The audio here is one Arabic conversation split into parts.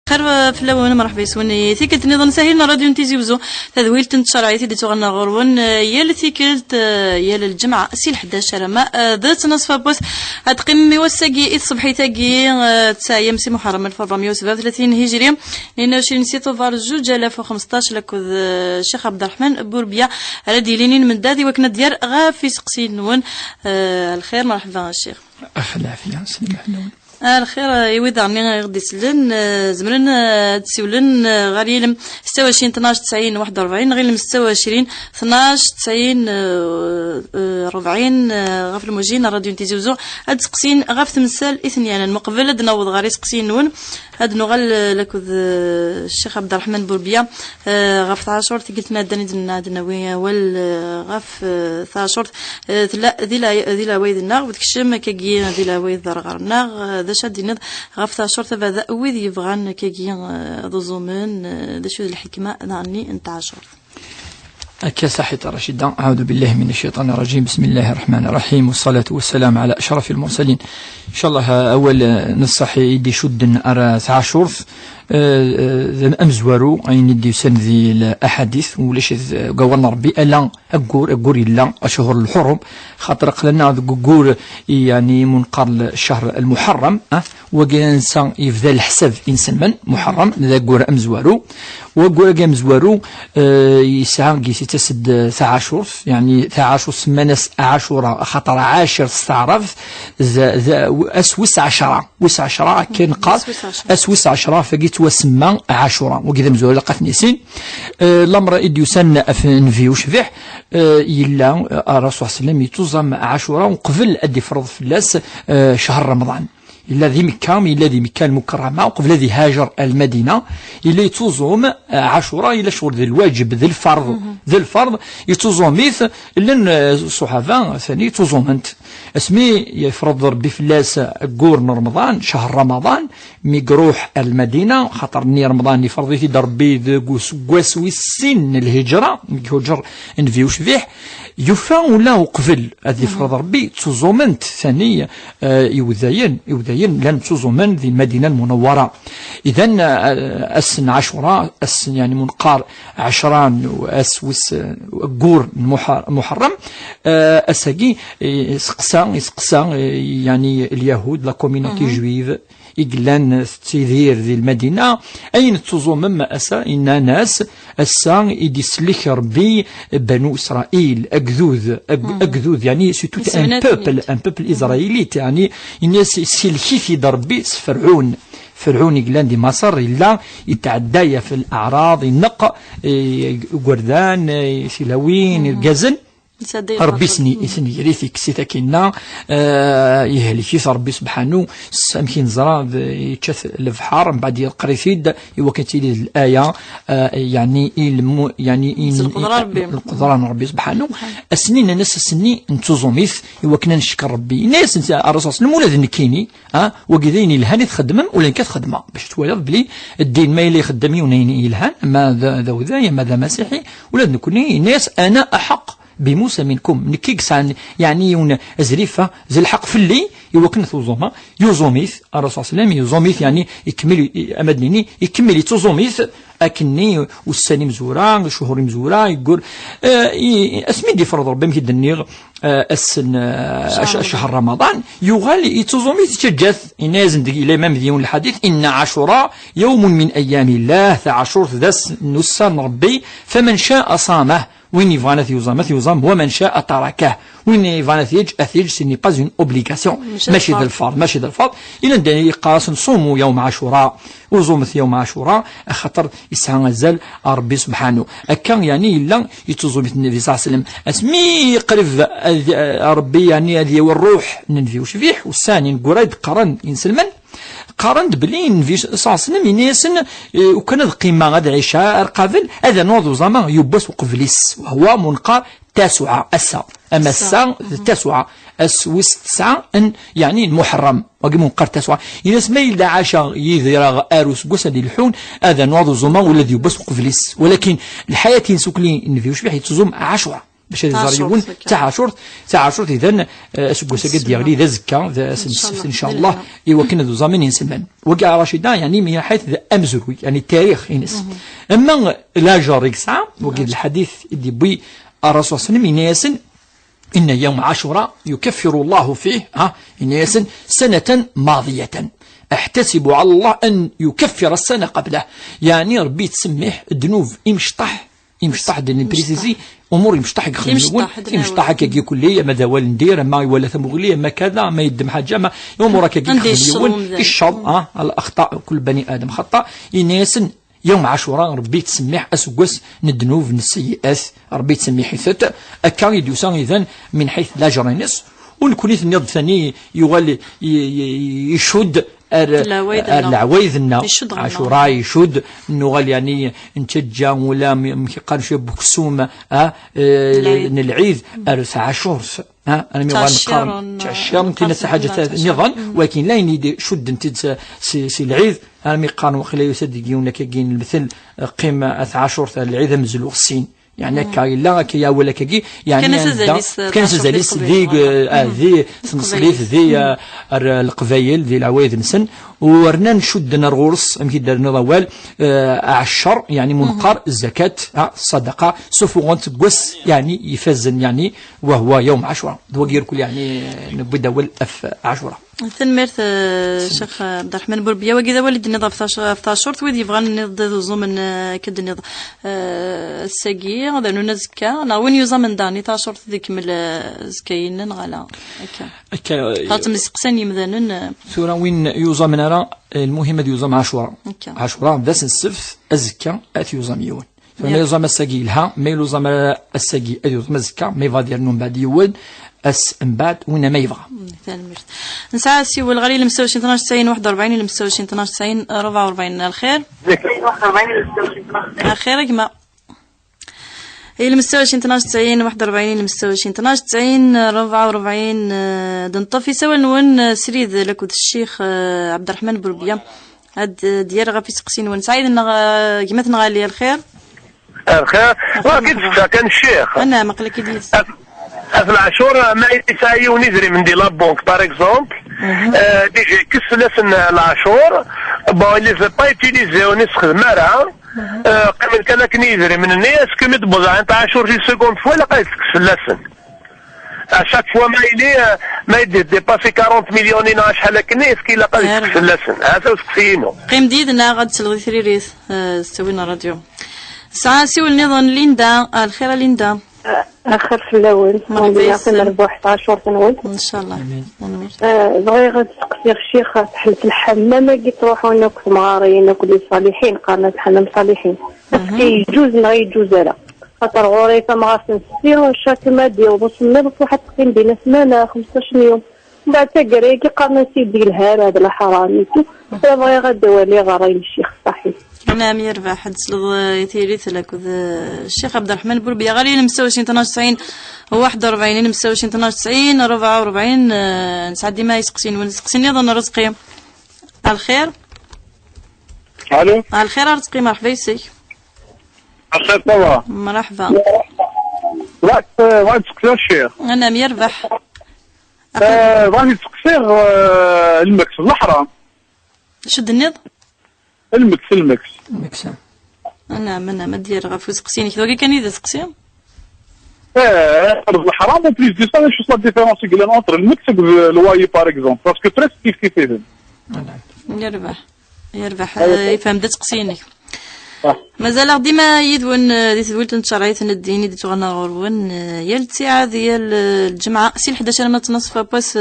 قرب في الاول مرحبا يسوني ثيكلت نظام سهيل راديو نتيزي وزو تذويل تنتشرعيتي دي تغنى غرون يا ثيكلت يا الجمعه سي 11 ما ذات نصف بوس تقيم وساقي الصبحي تاقي تسايم سي محرم 1437 هجري 22 سيتوفار 2015 لكوذ الشيخ عبد الرحمن بوربيا ردي لينين من دادي وكنا ديار غافي سقسين نون الخير مرحبا الشيخ العافيه سلام حنون الخير يويد عني غدي سلن زمرن تسولن غير 26 12 90 41 غير 26 12 90 40 غف الموجين راديو نتيزوزو هاد سقسين غف تمثال اثنيان المقبل هاد نوض غاري سقسين نون هاد نغل لكوذ الشيخ عبد الرحمن بوربيا غف 10 قلتنا دنا دناوي والغف 13 ذي لا ويدنا وتكشم كاكي ذي لا ويد غرنا ذا شادينض غف 10 تبدا ويد يبغان كاكي ضزومن ذا شو الحكمه نعني انت 10 أكيا صحيح رشيدا. أعوذ بالله من الشيطان الرجيم. بسم الله الرحمن الرحيم والصلاة والسلام على أشرف المرسلين. إن شاء الله أول نصحي يدي شد أرى عاشورث أمزورو أين يدي سنذي الأحاديث وليش قولنا ربي ألا أقور إلا أشهر الحرم خاطر قلنا أقور يعني منقر الشهر المحرم وإنسان يفضل الحساب إنسان من محرم ذا قور أمزورو وقور أمزورو يسعى قيسي تسد عاشور يعني عاشور سمانس عاشورا خاطر عاشر استعرف أسوس عشرة وس عشرة كان قال أسوس عشرة فقيت وسمى عاشورا وكذا مزول لقت نسين الأمر إديوسن في وشفيح إلا الرسول صلى الله عليه وسلم يتوزم عاشورا وقبل أدي فرض فلاس شهر رمضان الذي مكة المكرمة وقبل الذي هاجر المدينة إلا يتوزم عاشوراء إلى شهور ذي الواجب ذي الفرض يتوزم مث لأن الصحابة ثاني يتوزمنت اسمي يفرض ربي فلاس قور رمضان شهر رمضان ميقروح المدينة خاطر ني رمضان يفرض في دربي قواس وسن الهجرة ميهجر انفيوش فيه يفا ولا وقفل هذه فرض ربي تزومنت ثاني يوذين لان تزومن ذي المدينة المنورة إذن أسن عاشوراء أسن يعني منقار عشران وأسوس قور محرم أساقي يسقسا يعني اليهود لا كومينوتي جويف إقلان تيذير ذي المدينة أين تزوم أسا إن ناس أسا إدي سلك ربي بنو إسرائيل أقذوذ يعني سيتوت أن بوبل إسرائيلي يعني الناس سلكي في دربي فرعون إقلان دي مصر إلا يتعدى في الأعراض النق قردان سلاوين الجزن ربي سني يريثك سيتاكينا يهلكيث ربي سبحانه سامكين زرا يتشث البحر من بعد يقريثيد يوكتي الآية يعني القدران ربي سبحانه السنين الناس السني نتوزوميث يوكنا نشكر ربي ناس الرسول صلى الله عليه وسلم نكيني وكذين الهان يتخدم ولا كتخدم باش تولد بلي الدين ما يلي خدمي ونين يلهان ما ذا وذا ما ذا مسيحي ولا نكوني ناس أنا أحق بموسى منكم نكيكس عن يعني يون زريفة زي الحق في اللي يوكن ثوزوما يوزوميث الرسول صلى الله عليه وسلم يوزوميث يعني يكمل أمدنيني يكمل يتوزوميث أكني والسني مزورا شهور مزورا يقول اسمي دي فرض ربي مكي دنيغ السن شهر رمضان يغال يتوزوميث تجث ينازن دي إلى إمام ديون الحديث إن عاشوراء يوم من أيام الله عاشور ذس نسان ربي فمن شاء صامه وين يفانث يوزام ومن شاء تركه وين يفانث يج سيني باز اون اوبليغاسيون ماشي ذا الفرض إلا داني قاس نصوموا يوم عاشوراء وزومث يوم عاشوراء خاطر يسعى غزال ربي سبحانه أكان يعني إلا يتوزومث النبي صلى الله عليه وسلم اسمي قريب ربي يعني هذه والروح ننفي وشفيح والثاني نقريد قرن ينسلمن قارنت بلين في صاصنا من ياسن وكان القيمة غدا عشاء قبل هذا نوض زمان يبس وقفليس وهو منقار تاسعة أما الساعة التاسعة أسوس تسعة أن يعني المحرم وقي منقار تاسعة يناس ما يلدا عشاء يذير أروس قوسا دي الحون هذا نوض زمان والذي يبس وقفليس ولكن الحياة ينسوك لي إن في وش بيح يتزوم عشرة باش يزاريون تاع عاشور إذن سكوسا قد يغلي ذا زكا ذا إن شاء الله إيوا كنا ذو زامن ينسلمان وقع رشيدا يعني من حيث أمزروي يعني التاريخ ينس أما لا جاريك ساعة وقد الحديث يدي بي الرسول صلى الله عليه وسلم إن يوم عاشوراء يكفر الله فيه إن سنة ماضية احتسب على الله أن يكفر السنة قبله يعني ربي تسمح الذنوب يمشطح دين بريسيزي امور يمشطح يمشطح كي كليه ما دوال ندير ما ولا ثمغليه ما كذا ما يدم حاجه ما امور كي الشر الاخطاء كل بني ادم خطا يناس يوم عاشوراء ربي تسمح اسقس الذنوب السيئات ربي تسمح حيث اكا يدوسان اذا من حيث لا جرينس ونكونيت النض ثاني يغال يشد العوايذنا عاشوراء يشد نغال يعني نتجا ولا مكيقال شي بكسوم العيد عاشور انا مي غنقارن تعشر كاين حاجه نظام ولكن لا ينيد شد انت سي العيد انا مي قارن وخلا يصدقون كاين المثل قيمه عاشور العيد مزلوغ السين يعني كايلا كيا ولا كي يعني كان زاليس ذي سنصليف ذي القبايل ذي العوايد نسن ورنا نشد نرغورس يمكن درنا ضوال عشر يعني منقر الزكاة الصدقة سوف قوس يعني يفزن يعني وهو يوم عاشوراء دوغير كل يعني نبدا دول عاشوراء ثنمرت شيخ عبد الرحمن بوربيا وكذا والد النظام في شورت ويدي يبغى نض زومن كد النظام الساقي هذا نزكا انا وين يزمن داني تا شورت ذيك من زكاين نغلا هكا خاطر مسقساني مثلا سورة وين يزمن راه المهم يزم عاشوراء عاشوراء داس السبت الزكا يزم يون فما يزم الساقي لها ما يزم الساقي يزم الزكا ما يفادير نون بعد يود من بعد وين ما يبغى نسعى سيو الغالي المستوى 12 90 41 المستوى 12 90 44 الخير الخير يا جماعه المستوى 12 90 41 المستوى 12 90 44 دنطفي سوا نون سريد لك الشيخ عبد الرحمن بوربيا هاد ديال غافي سقسين ون سعيد كيما غالي الخير كان الشيخ انا مقلك ديس في العاشور ما يسايو نزري من دي لابونك باغ اكزومبل ديجي كس لسن العاشور بون لي في با يوتيليزيو نسخدم مرة قبل كان كنيزري من الناس كم تبغى انت عاشور في سكوند فوا لا قايت كس لسن اشاك فوا ما يلي ما يدير ديباسي 40 مليون ناش شحال كنيس كي لا قايت كس لسن هذا وسقسينو قيم ديدنا غاد تلغي ثريريث سوينا راديو ساعة سيو النظام ليندا الخير ليندا اخر في الاول مرحبا يعطينا ربح 11 سنوات ان شاء الله بغي غير تسقسي الشيخ تحل في الحمام كي تروحوا ناكل مغارين ناكل صالحين قالنا الحمام صالحين كي يجوز ما يجوز لا خاطر غريفه ما غاس نسيو شاك ما ديال وصلنا واحد تقييم بين سمانه 15 يوم من بعد تقري كي قالنا سيدي الهار هذا الحراميتو بغي غدا ولي غراي الشيخ صحيح نعم يرفع حد يثيريث لك الشيخ عبد الرحمن بوربيا غالي المستوى 12 90 41 المستوى 12 90 44 نسعد ديما يسقسيني ظن رزقي الخير الو الخير رزقي مرحبا يسي الخير طبعا مرحبا واحد تسقسي الشيخ انا يربح واحد تسقسي المكس الحرام شد النض المكس انا ما دير غاف سقسيني كذا كان اذا سقسي ارض الحرام و بليس دي سا شو لا ديفيرونس كاين انتر المكس و لواي باغ اكزومبل باسكو بريسك كيف يربح يفهم دا تقسيني مازال ديما يدون دي ثولت نشرعيت نديني دي تغنى غرون يا الساعه ديال الجمعه سي 11 ما تنصف باس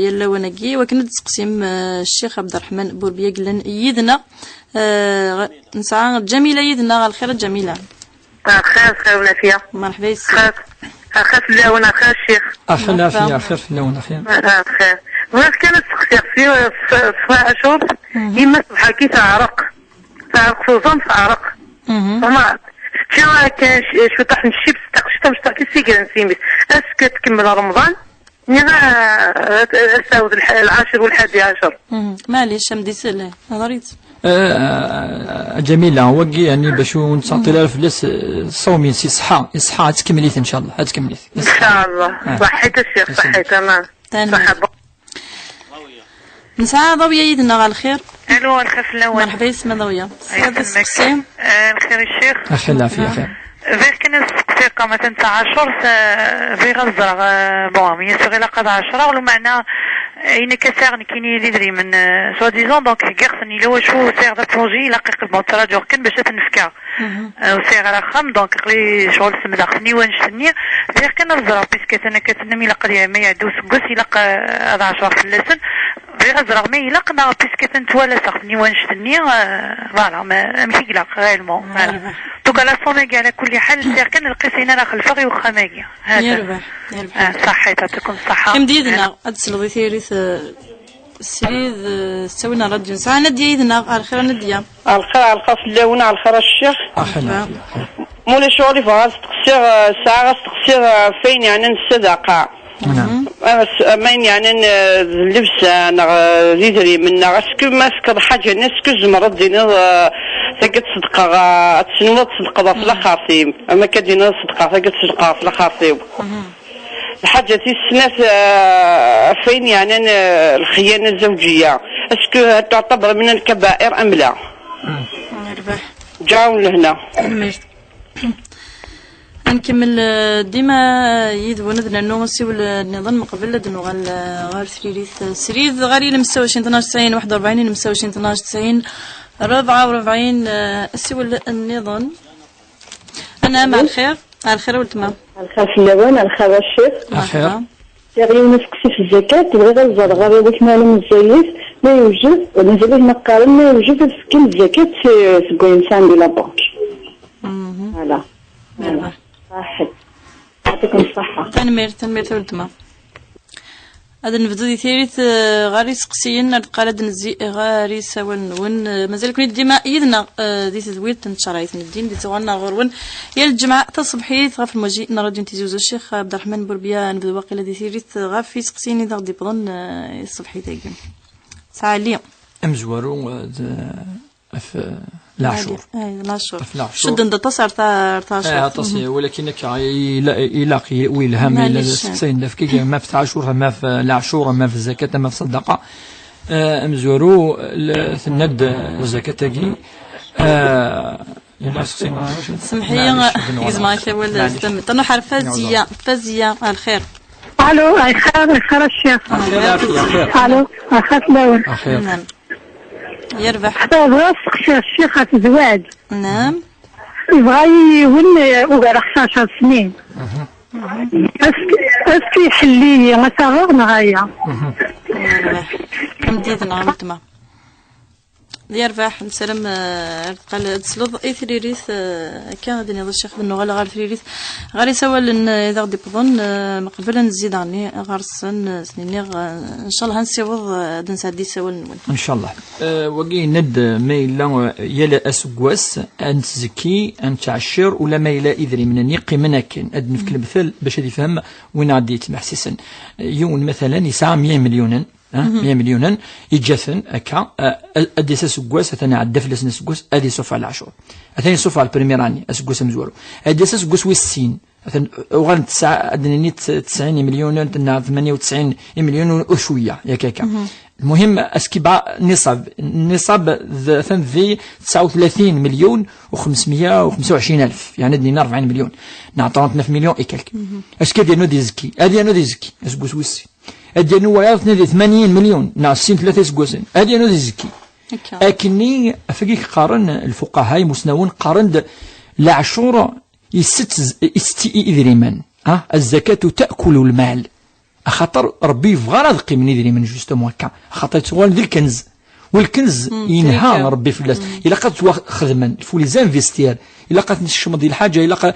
يلا ونقي وكنت تقسيم الشيخ عبد الرحمن بوربيا قلن يدنا نسعى جميله يدنا الخير جميله خير ونافيه مرحبا يسي خير في اللون خير الشيخ اخي نافيه خير في اللون خير خير واش كانت تقسيم في عاشور يما بحال كي تعرق خصوصا في عرق فما شو كان شو طاح الشيبس تاع شتا كي سيكر نسيمي اسك تكمل رمضان نيغا الساود العاشر والحادي عشر معليش مدي سله هضريت جميلة وقي يعني باش نتعطي لها فلاس صومين سي صحة تكمليت ان شاء الله تكمليت ان شاء الله. صحيت الشيخ صحيت تمام. نسعى ضوية يدنا على الخير. الو الخير الاول. مرحبا يسمى ضوية. الخير الشيخ. اخي العافية خير. فيغ كان السقسيقة مثلا تاع 10 في غزرة بون يسوغي لقد 10 ولو معنى إن كسرني كيني ليدري من سوا ديزون دونك كيغسني لو شو سير دا بروجي لاقي بون تراجع كان باش تنفكا وسير على خام دونك قلي شغل سمدا خني ونشتني فيغ كان الزرا بيسكيت انا كتنمي لقى ما يعدو سكوس يلقى هذا 10 في اللسن في غزرة ما يلقنا بيسكيت نتوالا سخني ونشتني فوالا ماشي كلا غيرمون فوالا دوكا لا صوميكي على كل حال سير كان القيسين راه خلفغي وخماكي هذا يربح صحيت يعطيكم الصحة. كم ديدنا أدسل ثيريث سريد سوينا راديو ساعة نديا يدنا على الخير نديا على الخير على الخاص اللون على الخير الشيخ أخنا مولا شغلي فغاز تقصير ساعة تقصير فين يعني الصدقة نعم مين يعني اللبس أنا ليدري منا اسكو ماسك حاجة نسكو زمرد دينا ثقت صدقة تسنوات صدقة في الأخاصيم أما كدينا صدقة ثقت صدقة في الأخاصيم الحاجة السنة فين يعني الخيانة الزوجية اسكو تعتبر من الكبائر أم لا؟ جاون لهنا. نكمل ديما يدو ندنا النومسي والنظام قبل لدنو غير سريد غاري لمستوى 12 90 41 لمستوى 12 90 44 سوى النظام. أنا مع الخير على الخير والتمام. الخير في اللبن الخير الشيخ. أخير. تغيير نفسي في الزكاة تبغي غزر غير هذاك مالو مزيف ما يوجد ونزل نقارن ما يوجد في كل الزكاة في الإنسان بلا بنك. فوالا. صحيح. يعطيكم الصحة. تنمير والتمام. هذا نبدو دي ثيريث غاري سقسيين قالد نزي غاري سوان ون مازال كنت ديما يدنا دي تزويد تنشرايث الدين دي تغنى غرون يا الجمعة تصبحيت غاف المجيء نرجو نتيزوز الشيخ عبد الرحمن بوربيا نبدو باقي دي ثيريث غاف في سقسيين إذا غدي بضن الصبحي تايقن ساعة اليوم أمزورو في العاشور شد ند تصر تاع تصي ولكنك يلاقي ويلهم الى سين دفكي ما في عاشور ما في العاشور ما في الزكاه ما في الصدقه امزورو الند الزكاه تاعي سمحيه يزما كوال تنو حرف فزيه الخير. الو خير الشيخ. الو اخاف لون نعم يربح. بغا نسقسي الشيخ في الزواج. نعم. يبغى يولي وقال 15 سنين. اسكي يحلي غصغر معايا. كم ديت نعم تما. يربح نسلم قال تسلط اي ثريريث كان غادي نهضر الشيخ بنو غالا غير ثريريث غادي سوال اذا غادي بظن قبل نزيد عني غارسن سنيني ان شاء الله نسيوض نسادي سوال ان شاء الله. وقي ند ميلا يلا اسكواس ان تزكي ان تعشر ولا ميلا اذري من يقي منك ادن في المثال باش يفهم وين عديت محسسا يون مثلا يسعى 100 مليونا 100 مليونا يجثن اكا اديس سكواس ثاني عدف لسن سكواس ادي صفع العشر ثاني صفع البريميراني سكواس مزورو اديس سكواس ويسين وغن 90 مليون تنا 98 مليون وشويه ياك هكا. المهم اسكيبا نصاب ذي 39 مليون و525 الف يعني دينا 40 مليون نا 39 مليون اي كالك اسكي دينو ديزكي ادي انو ديزكي اسكواس ويسي ادي انو وياض 80 مليون نا 3 سكواسين ادي انو ديزكي اكني فكيك قارن الفقهاء مسنون قارن العشور يستي إذريمان الزكاة تأكل المال خاطر ربي يبغى رزقي من إذريمان جوستومون هكا خاطر تغول ذي الكنز والكنز ينهى ربي في الناس إلا قد خدما فولي زانفيستير إلا قد نشمض الحاجة إلا قد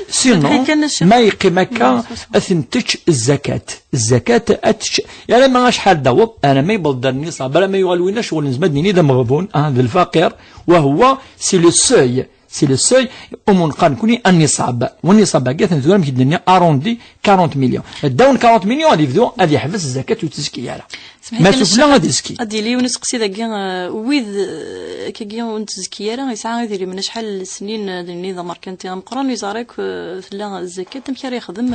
سينو ما يقيم هكا أثنتش الزكاة أتش يعني ما شحال داوب أنا ما يبلدر النصاب بلا ما يغلوينا شغل نزمدني ذا مغبون ذا الفقير وهو سي لو سوي سي لو سوي أمون قان كوني النصاب والنصاب كاع تنزول مكي الدنيا أروندي 40 مليون الدون 40 مليون غادي يبدو غادي يحبس الزكاة والتزكية. ما سفلا غادي يسكي غادي لي ونسقسي ذاك ويذ كي ونت زكيه راه يسعى يدير من شحال السنين النظام ماركنتي مقران يزارك في الزكاه تمشي يخدم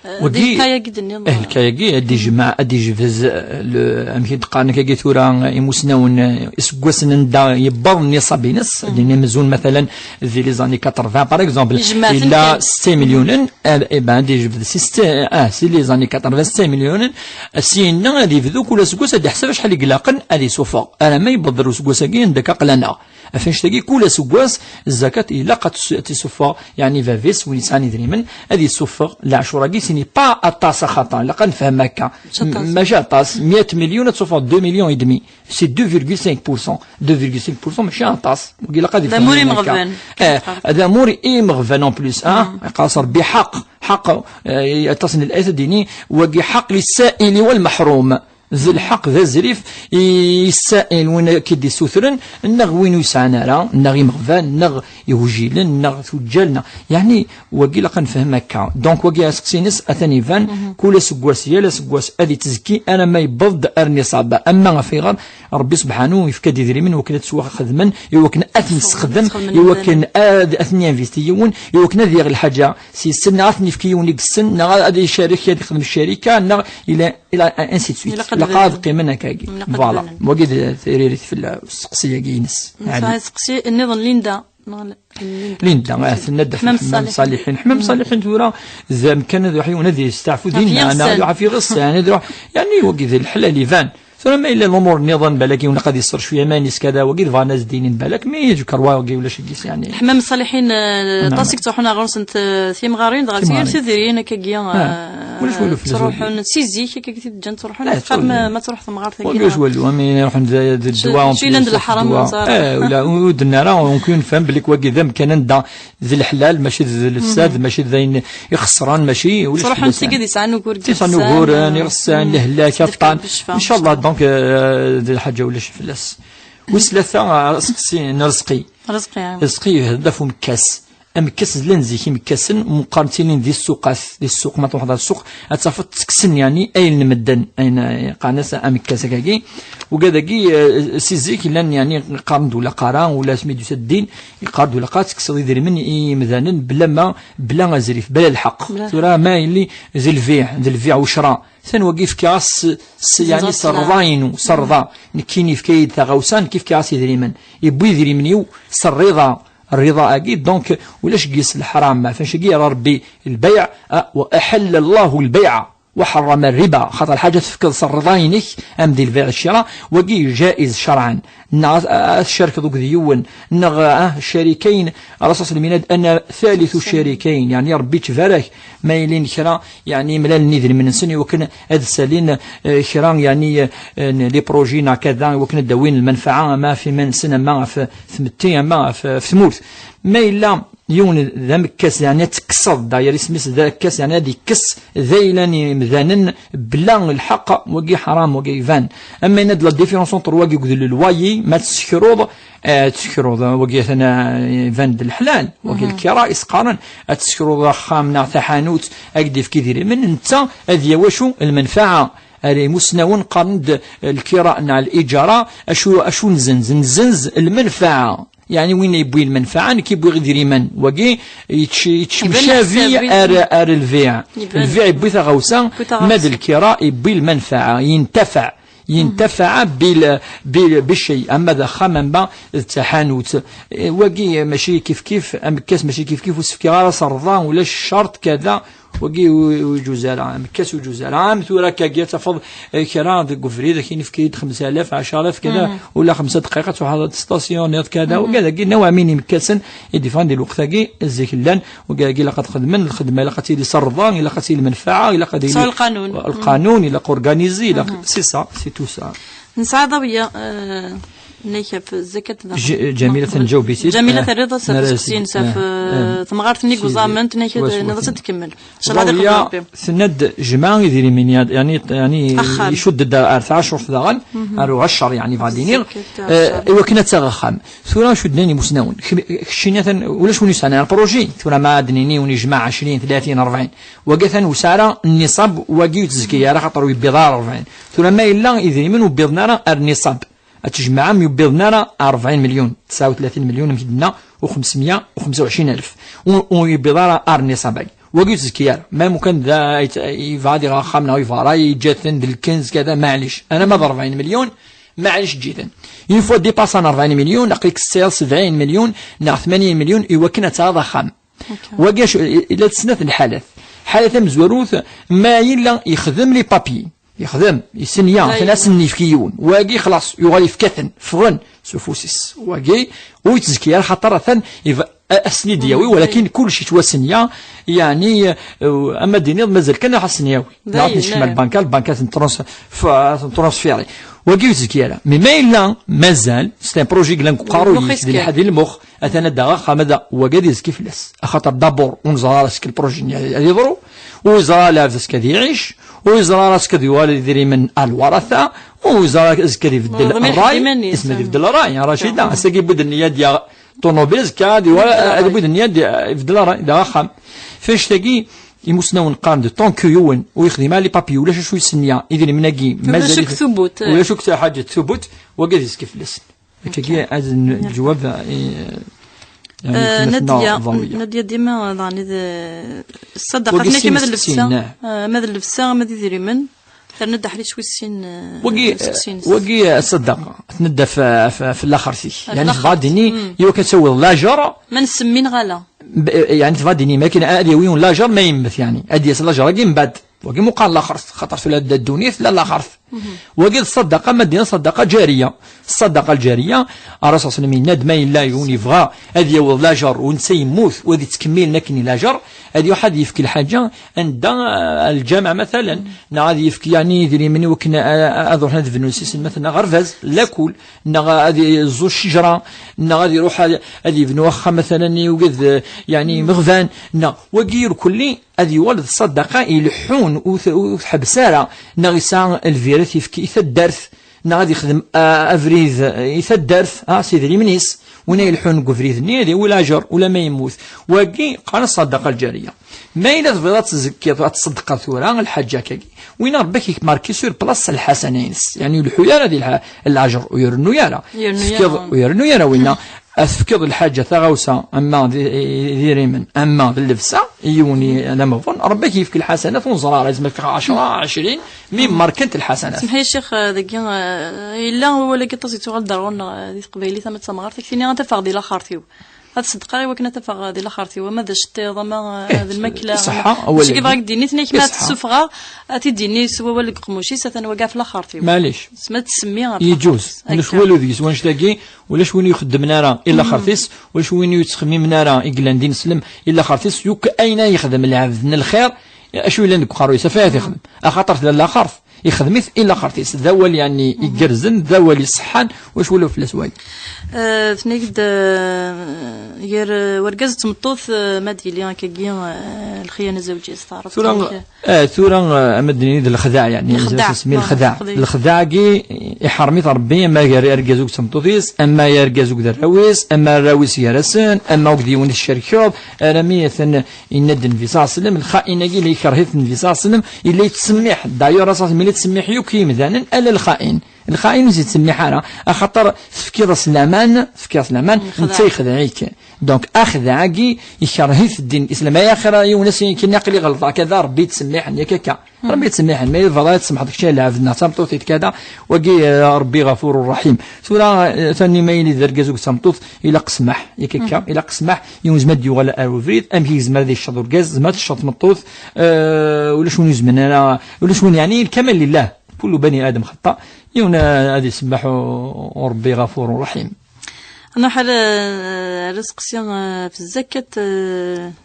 الكايا ادي جماعه ادي جفز امشي تقارن كي ثورا يمسناون اسكوسن دا يبض نصاب نص ديني مزون مثلا في لي زاني 80 باغ اكزومبل الا 6 مليون اي بان دي جفز سي لي زاني 80 6 مليون سينا غادي يفدو كل سكوس ادي حسب شحال يقلاقن ادي صوفا انا ما يبضروا سكوساكين داك قلنا فاش تلاقي كل سكواس الزكاه الا قد تصفى يعني فافيس ونساني دريمن هذه الصفه العشوراكي سيني با اطاس خطا لا كنفهم هكا ماشي اطاس 100 مليون تصفى 2 مليون et demi سي 2,5% 2,5% ماشي اطاس وقيلا قادي هذا موري مغفان هذا موري اي مغفان اون بليس قاصر بحق يتصل الايه ديني وقي حق للسائل والمحروم ذي الحق ذا الزريف يسائل وين كيدي سوثرن النغ وين يسعنا راه النغ يمغفان النغ يوجيلن النغ ثجلنا يعني وقيلا كنفهم هكا دونك وقيلا سقسينس اثاني فان كل سكواس يا لا سكواس ادي تزكي انا ما يبض ارني صعبه اما في غير ربي سبحانه يفكد يدري من وكلت سوا خدمن يوكن اثني تستخدم يوكن اثني انفيستيون يوكن هذه الحاجه سي سن اثني فكيون يقسن غادي يشارك يخدم الشركه الى انسي سويت لقاد قيمنا كاكي فوالا وقيد ثيريري في السقسيه كينس سقسي النظام ليندا ندى حمام صالحين ثورا زام كان ذو حيوان هذه يستعفوا ديننا انا في غصه يعني وقيد الحلال فان ثم الا الامور النظام بالك قد يصير شويه مانيس كذا وقيد فاناس دينين بالك ما يذكر واقي ولا شي يعني حمام الصالحين طاسك تروحون غرسنت ثيم غارين غاسير سيديرين كاكيا تروحون سيزي كي تجن تروحون ما تروح ثم غار ثاني واش ولو مي يروحون الدواء في لند الحرم ولا ودنا راه ممكن نفهم بليك واقي ذم كان دا ذي الحلال ماشي ذي الفساد ماشي ذين يخسران ماشي ولا تروحون سيكي يسعنوا كور يسعنوا يغسان لهلاك الطان ان شاء الله دونك ذي الحاجه ولا شي فلاس وثلاثه رزقي هدف مكاس مكاس لنزي مكاسن مقارنتين دي السوقات دي السوق ما تروح هذا السوق اتفق تكسن يعني اين المدن اين قانس مكاس كاكي وكذاكي سيزيك لان يعني قارن ولا قران ولا سميتو الدين يقارد ولا قات تكسر يدير من مثلا بلا ما زريف بلا الحق ترى ما اللي ذي البيع وشراء ثاني في كاس يعني صرضا كيني في كيد ثغوسان كيف كاس يدري من يبوي يدري منيو الرضا أكيد دونك ولاش قيس الحرام ما فاش قيل ربي البيع وأحل الله البيع وحرم الربا خاطر الحاجة تفكر صرضاينك أمدي البيع الشراء وقي جائز شرعا الشركة ذوك ديون الشريكين رصص الميلاد أن ثالث الشريكين يعني ربي تفارك ما يلين كرا يعني ملال نيذر من سنة وكن هذا سالين كرا يعني لي بروجينا كذا وكن داوين المنفعة ما في من سنة ما في ثمتين ما في ثمورث ما إلا يون ذا مكاس يعني تكسر داير اسمس ذا كاس يعني هذه كس ذيلاني مذانن بلا الحق وقي حرام وقي فان اما ند لا ديفيرونس اونتر وقي يقول الوايي ما تسكروض وقي ثنا فان الحلال وقي الكراء اسقارن تسكروض خامنا تحانوت اكدف كيدير من انت هذه واشو المنفعه مسنون قرند الكراء مع الاجاره اشو نزنز المنفعه يعني وين يبوي المنفعه كيبوي غير من وكي يتشافي ار البيع يبوي ثغوسا مد الكراء يبوي المنفعه ينتفع بالشيء اما ذا خمم با التحانوت وكي ماشي كيف امكاس ماشي كيف وسفكي غير صرضان ولا الشرط كذا وقي وجوزالا مكاس وجوزالا عام ثورا كاكيا تفض كرا كوفري ذاك ينفكيد 5000 10000 كذا ولا 5 دقائق تروح هذا ستاسيونير كذا وكذا كي نوع ميني مكاسن يديفان ديال الوقت كي الزكلان وكاكي لقد خدمن الخدمه لقاتي لي صرضان لقاتي المنفعه لقاتي القانون الى اورغانيزي سي سا سي تو سا نسعى ضويه نيك في الزكاة جميلة جاوبيتي جميلة الرضا سكسين ساف ثمغارت نيك وزامنت نيك نضس تكمل ان شاء الله هذا سند جماعة يدير من يعني يشد ارتع شهور داغن ارو غشر يعني بعدين وكنا تغخم ثورا شدني مسنون خشينه ولا شنو سنه البروجي ثورا ما دنيني ونجمع 20 30 40 وقثن وساره النصاب وقيت زكيه راه خاطر يبيضار 40 ثورا ما الا يدير من وبيضنا النصاب تجمع يبيضنا 40 مليون 39 مليون مدنا و525 الف ويبيضار النصاب وقيت زكيار ما ممكن ذا يفادي غاخمنا ويفارا يجاتن بالكنز كذا معليش انا ما 40 مليون معليش جدا يفوا ديباسان 40 مليون نقيك 70 مليون نا 80 مليون يوكنا تضخم وقاش الى تسنات الحالات حالة مزوروث ما يلا يخدم لي بابي يخدم يسنيا ثلاث نيفكيون واقي خلاص يغالي فكثن فغن سوفوسيس واقي ويتزكي خاطر ثن اسني دياوي ولكن كل شيء توسنيا يعني اما دينيض مازال كان حسنياوي نعطي شمال البنكات ترانسفيري واقي يتزكي مي ما الا مازال سي ان بروجي كلان قارو يدير حد المخ اثنا دغا خمدا وقادي يزكي فلاس خاطر دابور ونزار راسك البروجي يضرو وزرا لافس كذي يعيش ويزرا راسك يدير من الورثه ويزرا راسك يبدل الراي اسمه يبدل الراي يا رشيد اسكي بود النيه ديال طونوبيز كادي ولا بود النيه يبدل الراي دا خام فاش تلاقي يمسناون قام دو طون كيون ويخدم لي بابي ولا شو يسنيا يدير مناكي مازال ثبوت ولا شو حاجه ثبوت وقاد يسكي فلس تلاقي هذا الجواب نادية ديما ضعني الصدقة فينا كي ماذا اللفسة ماذا يدير من ندى حريت شوي السين وقي الصدقة تندى في الاخر يعني في بعضني يو كتسوي لاجر ما نسمين غالا يعني في بعضني ما كاين ادي وين لاجر ما يمث يعني ادي لاجر كي من بعد وقي مقال الاخر خاطر في الدونيث لا الاخر وقيل الصدقه مدينه صدقه جاريه الصدقه الجاريه الرسول صلى الله عليه وسلم ناد ما الا يبغى هذه يوض لاجر ونسى يموت وهذه تكمل لكن لاجر هذه واحد يفكي الحاجه عند الجامع مثلا غادي يفكي يعني يدير مني وكنا اظن هذا فينوسيس مثلا غرفاز لاكل غادي زوج شجره غادي يروح هذه ابن واخا مثلا يوقد يعني مغفان وقير كلي هذه ولد الصدقه يلحون وحبساره نغيسان الفيروس يفكي يثدرث غادي يخدم افريز يثدرث سيدي لمنيس وين يلحون قفريز نيدي ولا جر ولا ما يموت واقي قال الصدقه الجاريه ما الا تبغي تزكي تصدق ثورا الحاجه كي وين ربك ماركي سور بلاص الحسنين يعني الحيار هذه الاجر ويرنو يرى ويرنو يرى وين أفكر الحاجة ثغوسة أما ذي من أما باللبسة يوني لما فن ربك يفك الحسنات ونزرع لازم في 10 20 من ماركنت الحسنات. سمحي الشيخ ذاك إلا هو اللي كتصي تغال دارون ذي قبيلي ثم تسمعر تكفيني غتفق ديال خارتيو. هاد الصدقة وكنا تفق ديال خارتيو وماذا شتي ضما هذا الماكلة. صحة أولا. كيف راك ديني ثنيك ما تسفغا تديني سوا ولك قموشي ستن وقع في الخارتيو. معليش. ما تسميها. يجوز. ولاش والو ذيس واش تلاقي ولاش وين يخدم نارا إلا خارتيس ولاش وين يتخمم نارا إقلان دين سلم إلا خارتيس يوك أين يخدم العبد من الخير أشو إلا نك قارو يسافات يخدم أخاطر لا خرف يخدميث إلا خارتيس ذول يعني يقرزن ذول يصحان واش ولو في الأسواق. ثنيك غير ورقز تمطوث مادي اللي كاكي الخيانة الزوجية استعرضت. ثورة أمدني ذا الخداع يعني اسمي الخداع كي يحرمي ربي أما يرقزوك تمطوثيس أما يرقزوك ذا الراويس أما الراويس يرسن أما وقديون الشركوب رمية يندن في صلى الله عليه وسلم الخائن كي اللي يكرهث في صلى الله عليه وسلم اللي تسمح دايور راسه ملي تسمح يوكي مثلا ألا الخائن زيد تسمح أنا أخطر فكير سلامان أنت يخدعيك دونك أخدعكي يكرهث الدين الإسلام يا آخر يونس كي نقلي غلطة كذا ربي تسمحني ياك ربي تسمحني ما يفضل تسمح داك الشيء اللي عبدنا تمطوث كذا وقي ربي غفور رحيم سورة ثاني ما يلي درجزوك تمطوث إلى قسمح ياك إلى قسمح يونز مد ولا أروفريد أم هي زمر ذي الشطور جاز ما تشط مطوث ولا شون يزمن أنا ولا شون يعني الكمال لله كل بني آدم خطأ يونا هذه سبح وربي غفور رحيم. أنا حال رزق سيان في الزكاة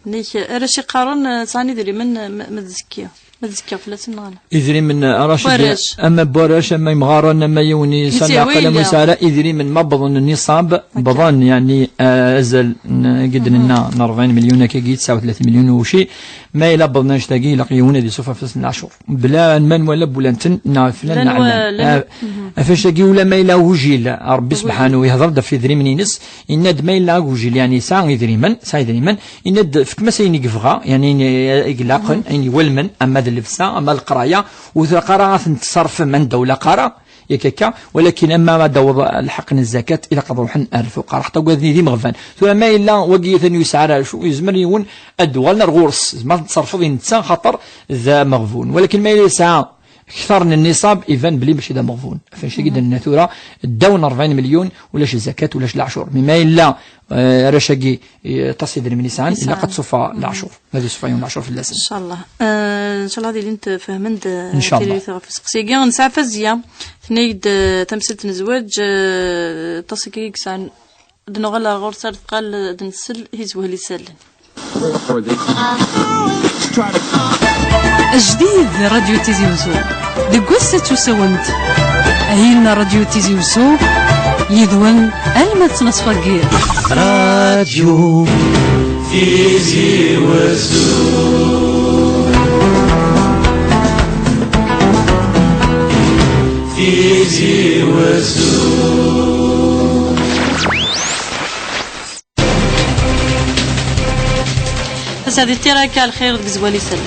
نيك رشي قارن ثاني دري من الزكية ما تذكر فلاتن غانا إذري من راشد أما بوراش أما مغارن أما يوني سنة قلم وسارة إذري من ما بظن النصاب بظن يعني أزل قد لنا 40 مليون كي 39 مليون وشي ما إلا بظن نشتاقي لقيونا دي سوف في 12 شهور بلا من ولا بولانتن فلان نعلم فاش تاقي ولا ما إلا وجيل ربي سبحانه يهضر في ذري من ينس إند ما إلا وجيل يعني ساعة يذري من إند فك ما سيني قفغا يعني إقلاقا يعني والمن أما اللبسة أما القراية وقراءة تصرف من دولة قراء يكاكا ولكن أما ما دور الحق الزكاة إلى قدر حن الفقراء حتى قاذني ذي مغفان ثم ما إلا وقيث يسعر شو يزمر يون الدول نرغورس ما تصرف ذي نتسان خطر ذا مغفون ولكن ما إلا يسعى أكثر من النصاب إذن بلي ماشي ذا مغفون فاش جدا الناتورة داون 40 مليون ولاش الزكاة ولاش العشور مما إلا رشاقي تصيد من نيسان إلا قد صفى العشور هذه صفى يوم العشور في اللسن إن شاء الله إن شاء الله هذه اللي أنت فهمت إن شاء الله في سقسيقيا نسعى فزية ثنيد تمثيلة الزواج تصيقيق سان دنغلا غورسار قال دنسل هيزوه لي سالن جديد راديو تيزي وزو دقوسة تساومت أهيلنا راديو تيزي وزو يدون المت نصفقير راديو تيزي وزو تيزي وزو هذه التراك الخير بزوالي سلم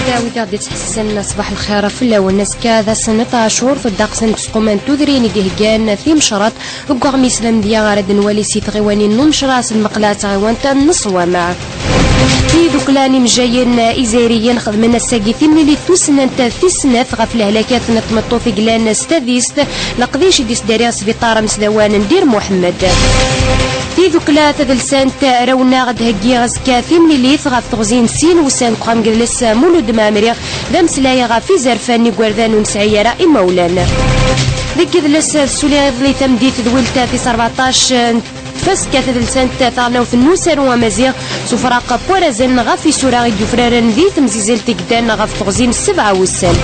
داوي غادي تحسن صباح الخير في الاول الناس كذا سنه عاشور في الدقسن تسقمان تدريني دهكان في مشرط وكاع مسلم ديا غارد نوالي سيت غيواني نمشراس المقلات غيوان تنصوا مع في دوكلاني مجايين إزاريين خدمنا الساقيثين اللي توسنا انت في السناف غف الهلاكات نتمطو في قلان استاذيست لقضيش ديس داريا سبيطار مسدوان ندير محمد في دوكلا تدلسان رونا غد هكي غزكا في مليليث غف تغزين سين وسان قام جلس مولود مامري دامس لايا غفي زرفاني قردان ونسعيرا إمولانا ذكي دلس السولي ظلي تمديت دويلتا في 14 فاسكا تدلسان تاعنا في النوسر ومزيغ سفراق بورازن غفي سورا يفرارن ذي تمزيزل تقدان غف تغزين 7 وسان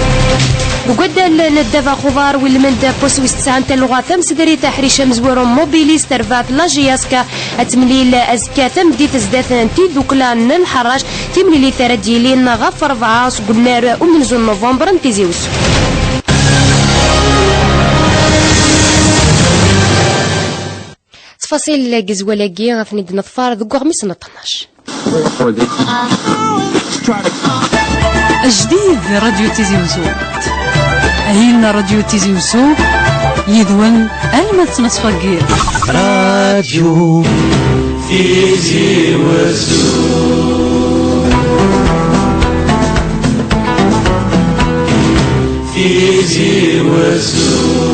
وقدال ندافع خضار والمند بوسويس تسعان اللغة ثم سدري تحريش مزورو موبيليس ترفات لاجياسكا اتمليل ازكا ثم دي تزداثن تي دوكلان الحراج تمليلي ثرديلين غف 4 قلنا ومنزل نوفمبر انتزيوس تفاصيل قزولاكي غفني دنظفار ذو غميس 12 جديد راديو تيزي وزو أهيلنا راديو تيزي وزو يدون المت نصفقير راديو تيزي وزو تيزي وزو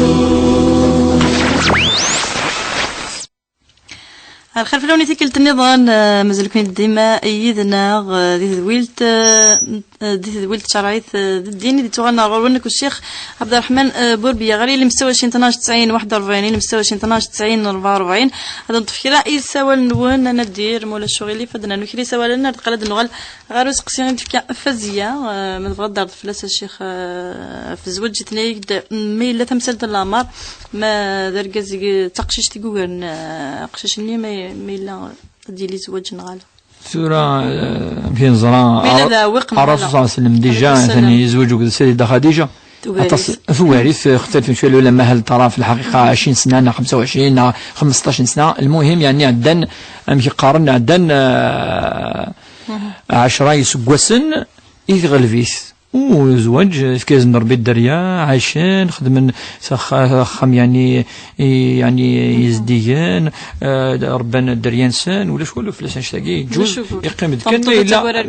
الخلف اللوني تكلت النظام مازال كاين ديما يدنا دي ذويلت شرايط الدين اللي توغلنا غورونك والشيخ عبد الرحمن بوربيا غير اللي مستوى 12 90 41 اللي مستوى 12 90 44 هذا نطفكرا اي سوال نون ندير مولا الشغل فدنا نكري سوالنا تقلد نغال غير سقسيان فزيه من بغض فلاس الشيخ في زوج تنيك ميلا تمثال الامر ما دركز تقشش تيغورن قششني ميلا ديالي زواج نغال سورة في نظرة الرسول صلى الله عليه وسلم ديجا ثاني يزوجوا السيدة خديجة فوارث اختلف شوية العلماء هل ترى في الحقيقة 20 سنة 25 15 سنة المهم يعني عندنا أمشي قارن عندنا 10 يسقسن يغلفيث وزواج كاز نربي الدريا عايشين خدمن خم يعني يزديان ربنا الدريان سان ولا شكون فلاس نشتاقي جوز يقيم كان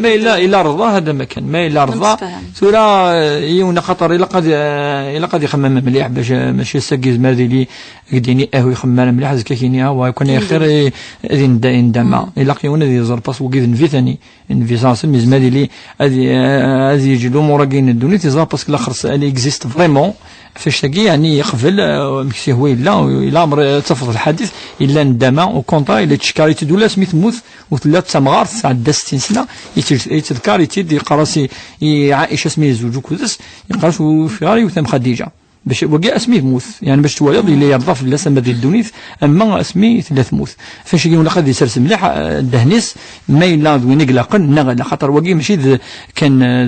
ما الا رضا هذا ما كان ما الا رضا ثورة يونا خطر الا قد يخمم مليح باش ماشي ساقي ماذي لي قديني اهو يخمم مليح زكا كيني هو يكون خير اذن داما الا قيونا ذي زرباس وكيذ نفي ثاني نفي سانس مزمادي لي هذه يجي راكين الدنيا تيزا باسكو الاخر اللي اكزيست فريمون فاش تلاقي يعني يقبل مكسي هو إلا أمر تفضل الحديث إلا ندما وكونطا إلا تشكاريتي دولا سميت موت وثلاث تمغار عندها 60 سنة يتذكر يقراسي عائشة سميه زوج وكذس يقراس وفيغاري وثم خديجة باش وكاع اسميه موث يعني باش توالد اللي يرضى لا سما ديال الدونيث اما اسمي ثلاث موث فاش يقول لك غادي يسرس مليح الدهنيس ما الا وين يقلقن نغ خاطر وكاع ماشي كان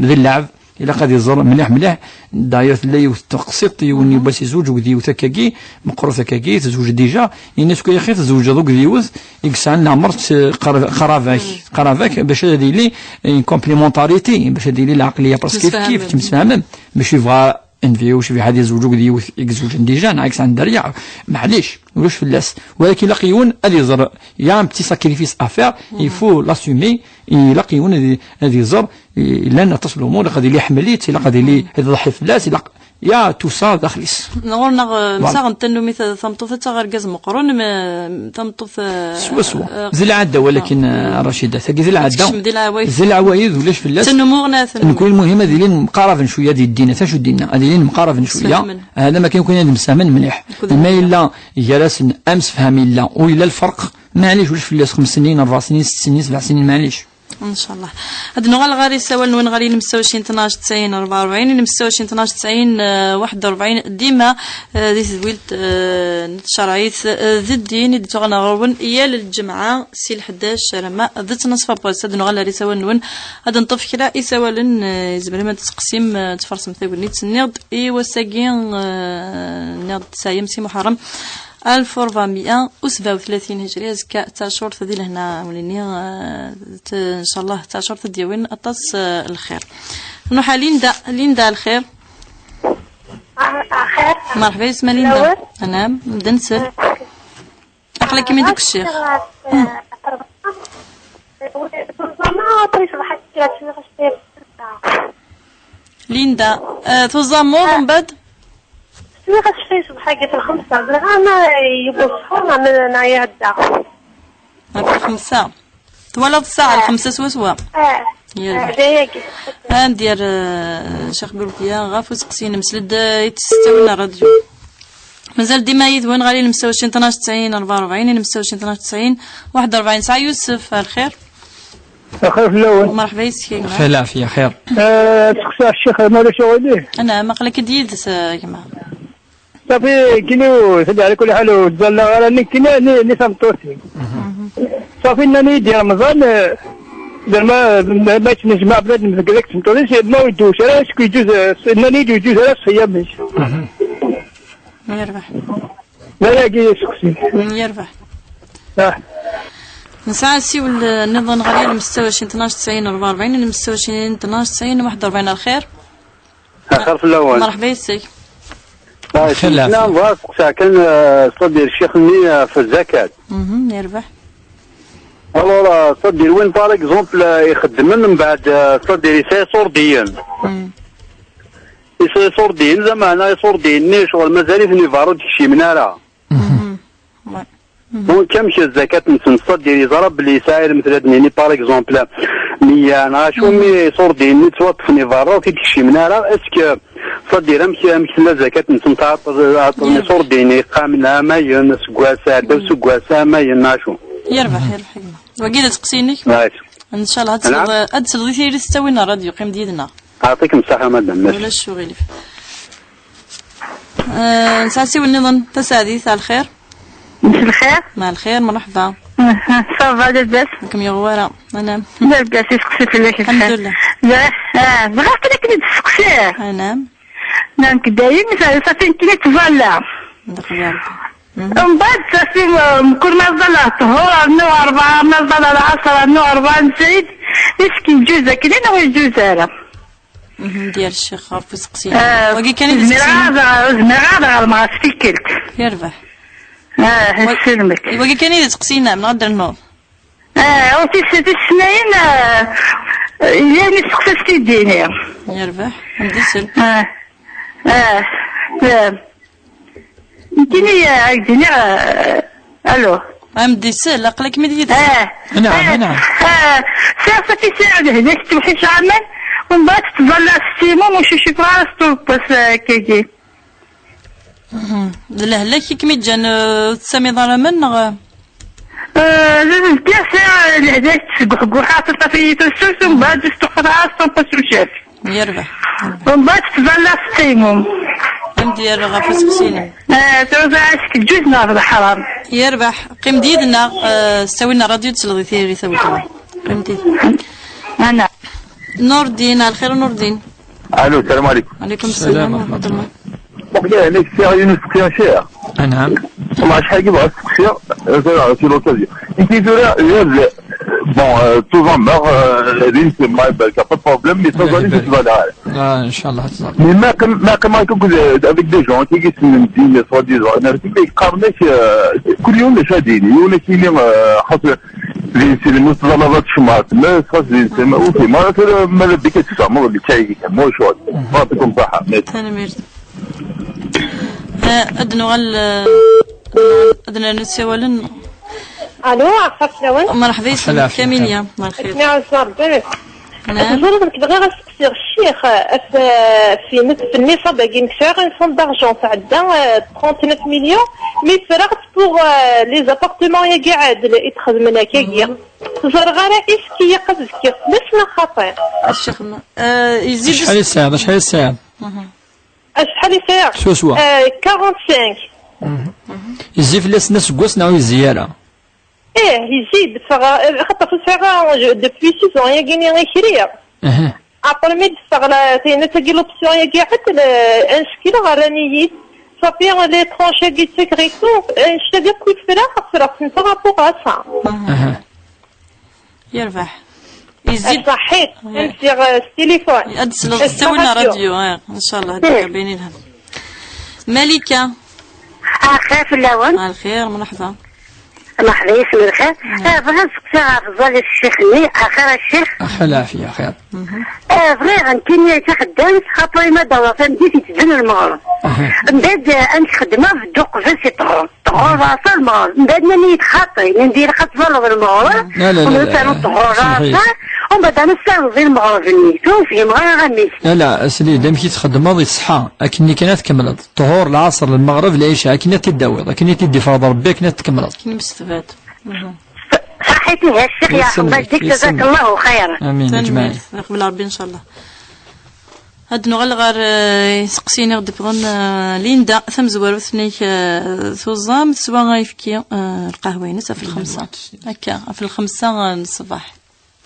ذي اللعب الا غادي يزور مليح داير لا تقسيط يوني باش يزوج وكذي وثكاكي مقرو ثكاكي تزوج ديجا الناس كي يخيف تزوج دوك ديوز يكسان العمر قرافاك باش هذه لي كومبليمونتاريتي باش هذه لي العقليه باسكو كيف تمسفهم باش يبغى انفيو شي حد يزوجوك يزوج ديجا ناقص عند الدريا معليش ولاش فلاس ولكن لاقيون اللي زر يا ام بتي ساكريفيس افير يفو لاسومي لاقيون هذه زر الا نتصل الامور غادي لي حمليت الا غادي لي يضحي فلاس يا تو سا داخليس نغور مساغ نتنو مثل ثمطوفه غير كاز مقرون ثمطوف سوا زي العاده ولكن رشيده ثقي زي العاده زي العوايد ولاش فلاس تنموغنا نكون المهم هذه اللي مقارفين شويه ديال الدين ثاش ديننا هذه اللي مقارفين شويه هذا ما كيكون هذا مسامن مليح ما الا جلس امس فهم الا ولا الفرق معليش واش فلاس 5 سنين 4 سنين 6 سنين 7 سنين معليش ان شاء الله. هاد نغال غاري سوال وين غاري المستوى 12 90 44 المستوى 12 90 41 ديما دي ثويلت شرايط ذدين دي تغنى غرون ايال الجمعه سي 11 ما ذات نصف باس هاد نغال غاري سوال وين هاد نطف كلا يسوالن زبر ما تقسيم تفرسم ثوي نيت اي وساكين نيت سايم سي محرم 1437 هجرية زكا تاشور تدي لهنا وليني ان شاء الله تاشور تدي وين اطاس الخير نروح ليندا الخير خير مرحبا اسمها ليندا انا دنسل اقلك من داك الشيخ ليندا توزامور من بعد شنو غتشري صباح حاجه الخمسة انا يبصحوا نعيا هدا في الخمسة طوال الساعة الخمسة سوا يلا ندير شيخ بلوكيا غاف وسقسينا مسلد يتستوينا راديو مازال ديما يدوين غالي المستوى 12 90 44 المستوى 12 90 41 ساعة يوسف الخير الخير في الاول مرحبا يسكي خير العافية خير تخصى الشيخ مالا شغليه انا ما قلك ديدس كما صافي كيلو سد على كل حال وتزلا راني كنا نسام توسي صافي انني ديال رمضان زعما ما نجمع بلاد مثلك تمطوني ما يدوش راه شكون يجوز انني يجوز راه الصيام ماشي يربح لا كي سكسي يربح نسعى سيو النظام غالي المستوى 12 90 44 المستوى 12 90 41 الخير الخير في الاول مرحبا يسي لا بغا كان صدير الشيخ ني في الزكاة يربح والله صدير وين بار اكزومبل يخدم من بعد صدير يسير ديان يسير ديان زعما انا يسير ديني شغل مازال في نيفارو داكشي من راه دونك كامشي الزكاة نصدير يضرب بلي ساير مثلا ني بار اكزومبل مي انا شو مي يسير ديني توقف نيفارو داكشي من راه اسكو صدير امشي لا زكاة نتمتع عطوني صور ديني قامنا ما ينسقواسا دو سقواسا ما يناشو يربح وقيدة تقسينك ان شاء الله هاد سلغيتي اللي تستوينا راديو قيم ديدنا اعطيك مساحة مدام ولا الشغل نساسي والنظام تسادي تاع الخير مساء الخير مع الخير مرحبا صافا لاباس كم يا غوارة انا لاباس يسقسي في الله الحمد لله بغا كنت تسقسي نعم نعم كدايم صافي كنت تفلا من بعد صافي كل ما ظل طهور نو 4 ما ظل 10 نو 94 يسكن جوزة كلنا ويجوز هذا ديال الشيخ عرفو سقسينا وكي كان زميرة ما سفيكلت يربح يسلمك وكي كان يتقسينا من غدا النوض وفي 6 سنين يعني سقسي في الدنيا يربح مديسل يمكنني عايزيني الو مديسل اقلك مديد نعم سياسة في ساعة هناك توحيش عمل ومن بعد تظل السيمون وشي شفرة ستوب بس كيجي لهلا كي كمي جان تسامي ظلما لازم كاسة الهداك تقحقوحات في السوس ومن بعد تقطع الصنفة سوشات يربح ومن بعد تبلى السيموم ندير غا فسقسينا تروح عاشك الجوز نار حرام يربح قيم ديدنا سوينا راديو تسلغي ثيري ثوي قيم ديد انا نور الدين الخير نور الدين. الو السلام عليكم. وعليكم السلام ورحمة الله. بقي هناك سيريون سكسيا شير. نعم. والله شحال كيبغى سكسيا في لوكازيون. انت تقول bon tout va mort لين ما بالك با بروبليم مي تظل تتبادل. ان شاء الله تظل. مي ما كما يقول افيك دي جون كي يسمن دي سوا ديزون انا رتي يقارنش كل يوم شاديني ولا كاين خاطر لين سي المستضلات شمات ما خاص لين سي ما بك تسمع اللي تاعي مو شو فاتكم صحه. انا ميرسي. أدنى نتساولن. الو عفوا مرحبا يسلمك كاميليا. نعم صافي. نعم. نقول لك غير غنسقسي الشيخ في النصاب باقي نكسر ان فون دارجون تعدى 39 مليون مي فرغت بوغ لي زابارتمون يا قاعد يتخدم هناك يا زرغاره اسكي قبلك باش ما خاطر الشيخ يزيد شحال الساعه شحال الساعه شحال الساعه سوا 45 يزيد في الناس قوسنا الزياره يزيد خاطر في الساعه دوبوي 6 ans يا كيني غيكريا ابري ميد استغلا تينا تاكي لوبسيون يا قاعد انسكيلا راني صافي لي ترونشي دي سيكريتو نشتاق كل فراغ انت رابور سا يربح يزيد صحيت نمسي التليفون سوينا راديو ان شاء الله هذيك بينينها. ملكه خير في اللون. الخير مرحبا. مرحبا يسمي الخير. بغيت نسقسي فضل الشيخ لي خير الشيخ. خير العافيه خير. بغيت غنكني خدامت خاطري ما دوا فهمتي تدن المغرب. من بعد انت خدمه في الدوق في سيطرون طهور راسا المغرب من بعد نيت خاطري ندير خاطر المغرب ونسالو طهور راسا ومن بعد نسالو غير المغرب نيتو في مغرب غنيت. لا سلي دام كي تخدم غادي تصحى اكني كانت تكمل الطهور العصر المغرب العشاء اكني تداوي اكني تدي فرض ربي اكني تكمل كني مستفاد. صحيتي يا الشيخ يا حبا ديك جزاك الله خيرا. امين اجمعين. نقبل ربي ان شاء الله. هاد نغال غير يسقسيني غدي بغون ليندا ثم زوارو ثنيك ثوزام سوا غيفكي القهوه ينسى في الخمسة هكا في الخمسة الصباح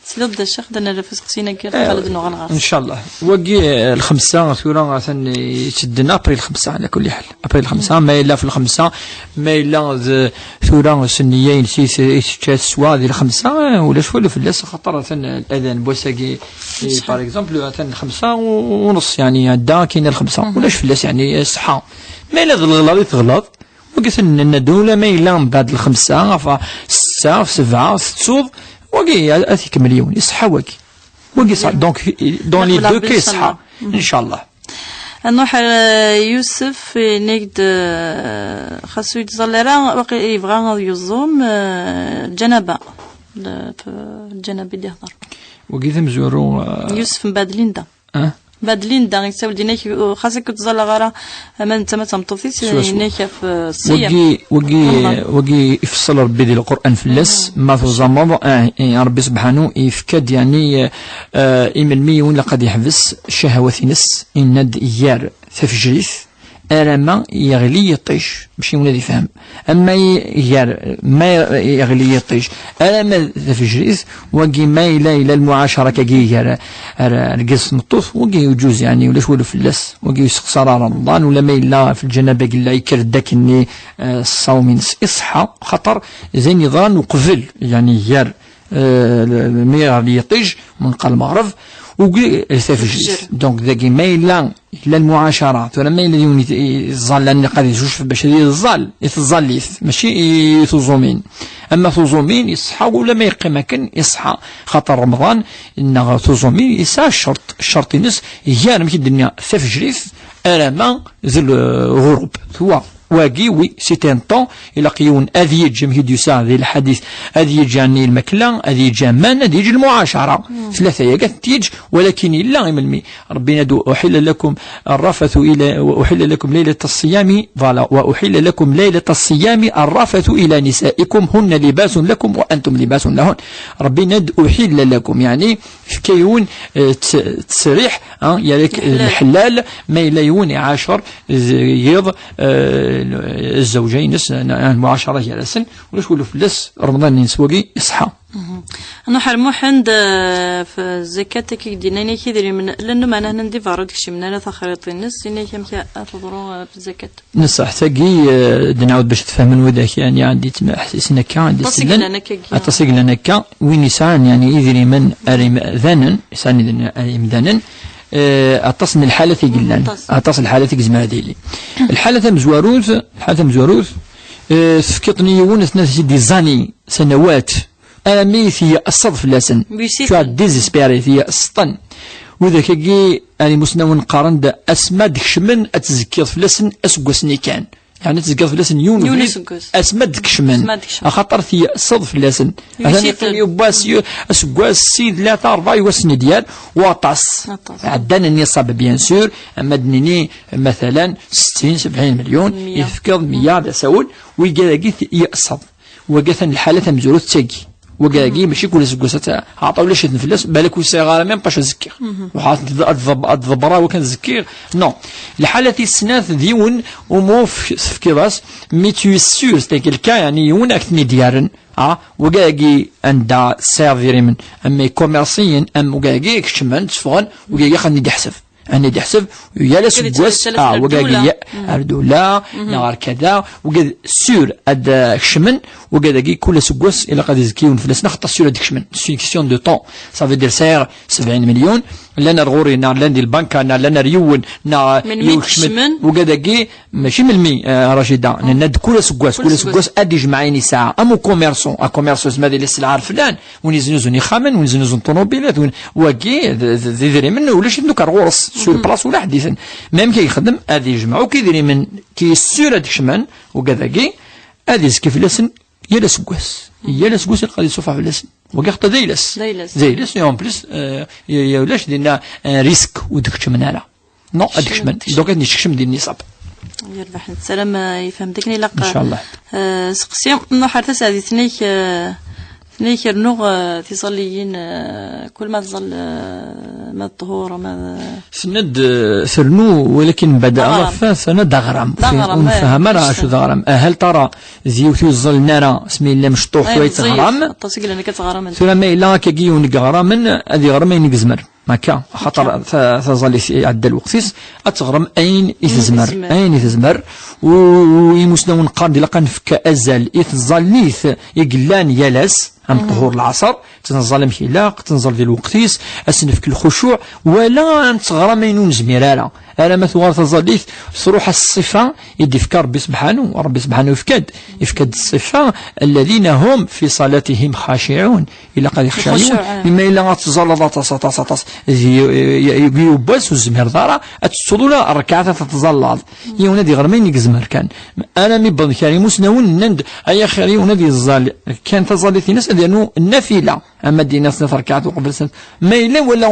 سلد الشيخ دنا نفس قسينا كي خالد نغال غير ان شاء الله وكي الخمسة ثورا ثاني يشدنا ابريل الخمسة على كل حال ابريل الخمسة ما الا في الخمسة ما الا ثورا سنيين سي سوا ديال الخمسة ولا شويه في اللاس خاطر ثاني الاذان بوساكي باغ اكزومبل ثاني 5 ونص يعني عدا كاين الخمسة ولاش في اللاس يعني صحة ما الا الغلط تغلط وقلت لنا دوله ما الا من بعد الخمسة ف 6 7 6 وكي أثيك مليون يصحى وكي صح دونك دون لي دو كي يصحى إن شاء الله. نروح يوسف نقد خاصو يتظلر باقي يبغى يزوم الجنابة الجنابة اللي يهضر وكي ثمزورو يوسف من بعد ليندا بعد ليندا يساول ديناك خاصك تظل غير ما انت ما تمطوفيش هناك في الصيام وكي يفصل ربي ديال القران في اللاس ما في زمر ربي سبحانه يفكد يعني ايمن ميون لقد يحبس شهوات نس ان يار تفجريث أرما يغلي يطيش ماشي ولا يفهم أما ما يغلي يطيش أرما تفجريث وكي ما إلى المعاشرة كي يار القص نطوف وكي يجوز يعني ولا شوالو في اللاس وكي يسقسر رمضان ولا ما إلا في الجنابة كلا يكر داكني الصوم يصحى خطر زي نظام وقفل يعني يار ما يغلي يطيش من قال المغرب وكي تفجر دونك ذاكي ما إلا المعاشرات ولا ما إلا الظل لأن قد يشوف باش الظل يتظليث ماشي يتظومين أما تظومين يصحى ولا ما يقي مكان يصحى خاطر رمضان إن تظومين يسعى الشرط ينس يجانا ماشي الدنيا تفجريث أرما ذي الغروب هو واقي وي سيتين طون الى قيون اذي يجي مهديوسا ذي الحديث اذي يجي يعني المكلا اذي يجي مان اذي يجي المعاشره ثلاثه ياك تيج ولكن الا يملمي ربنا دو احل لكم الرفث الى واحل لكم ليله الصيام فوالا واحل لكم ليله الصيام الرفث الى نسائكم هن لباس لكم وانتم لباس لهن ربنا احل لكم يعني في كيون تصريح يالك الحلال ما إلا يوني عاشر يض الزوجين المعاشرة جالسا ولاش يقولوا فلس رمضان نسوقي يصحى أنا حرمو حند في الزكاة كي ديناني كي دري من لأنه معنا هنا ندي فارد كشي من أنا تخريط الناس إني كم تضروا في الزكاة نصح تاقي دنعود باش تفهمن وذاك يعني عندي سنة كا عندي سنة تصيق لنا كا وين يسان يعني يدري من أريم ذانا يسان يدري أريم ذانا اتصل الحالة قلنا اتصل الحالة زمان ديلي الحالة مزواروث فكرتني يونس ناس دي زاني سنوات اميث هي الصدف لسن شو ديزيسبيري هي السطن وذاك كي اني مسنون قارن دا اسما دكشمن اتزكيض في لسن اسقسني كان يعني تزكيض في لسن يونس اسما دكشمن خاطر هي الصدف لسن مثلا يباس اسقاس سيد 3 4 يوسني ديال واطاس عدنا النصاب بيان سور اما دنيني مثلا 60 70 مليون يفكر 100 سعود ويقاكي هي الصدف وقاثن الحالة مزورو تاقي وقاقي ماشي كل زكوسات عطاو ليش الفلاس بالك وصغار ميم باش نزكير وحاط الضبرا وكان نزكير نو الحالة السناث ديون ومو في كيراس مي تو سور سي كيلكا يعني يون اكتني ديارن وقاقي عندها سيرفيري من اما كوميرسيين ام وقاقي كشمان تفغن وقاقي خلني دي حسب أنا دي حسب يا سكواس وقاقي الدولة نهار كذا وقاد سور هاد خشمن وقاقي كل سكواس إلا قد يزكيون فلسنا خطا سور هاد خشمن سي كيسيون دو طون صافي دير سعر 70 مليون لنا الغوري نار لنا البنكة نار لنا ريون نار يوشمن وقاقي ماشي من المي رشيدة ند كل سكواس أدي جمعيني ساعة أمو كوميرسون كوميرسون اسمها ديال السلعة الفلان ونزنوزوني خامن ونزنوزون طوموبيلات واقي ذي منه ولاش ندوك الغورس سور بلاص ولا حديثا ميم كي يخدم هذه يجمعوا كيديري من كي السور هذيك شمان وكذاكي هذه كيف لسن يا لسكواس غادي يصوفها في اللسن وكي خطا دايلس اون بليس يا ولاش دينا ريسك وديك شمن على نو هذيك شمن دوك نشكشم ديال النصاب يربح السلام يفهم ديكني لا ان شاء الله سقسيم نو حرث هذه ثنيك نوغ تصليين كل ما تظل ما الطهور ما سند ثرنو ولكن بدأ سند دغرم فهم راه شو دغرم هل ترى زيوتي الظل نارا اسمي الله مشطوح شويه تغرم تصيق لنا كتغرم ثم الا كيجيو نغرم هذه غرم ينقزمر ماكا خاطر تظل عند الوقتيس اتغرم اين يتزمر ويمسنون قاد لقا نفك ازال يتظليث يقلان يالاس عن طهور العصر تنظل مهلاق تنظل في الوقتيس اسنفك الخشوع ولا تغرم ينون زميرارا انا ما ثوار تظليث صروح الصفة يدفك ربي سبحانه وربي سبحانه يفكد الصفة الذين هم في صلاتهم خاشعون إلا قد يخشعون إما إلا تظل تص يباس والزمير ضارة أتصلوا لا الركعة تتظلل يونا دي غرمين يقزمر كان أنا مبض كاري مسنون نند أي خيري ونادي الظل كان تظليث ناس لأنه النافلة أما دي ناس ركعات وقبل سنة ما إلا ولا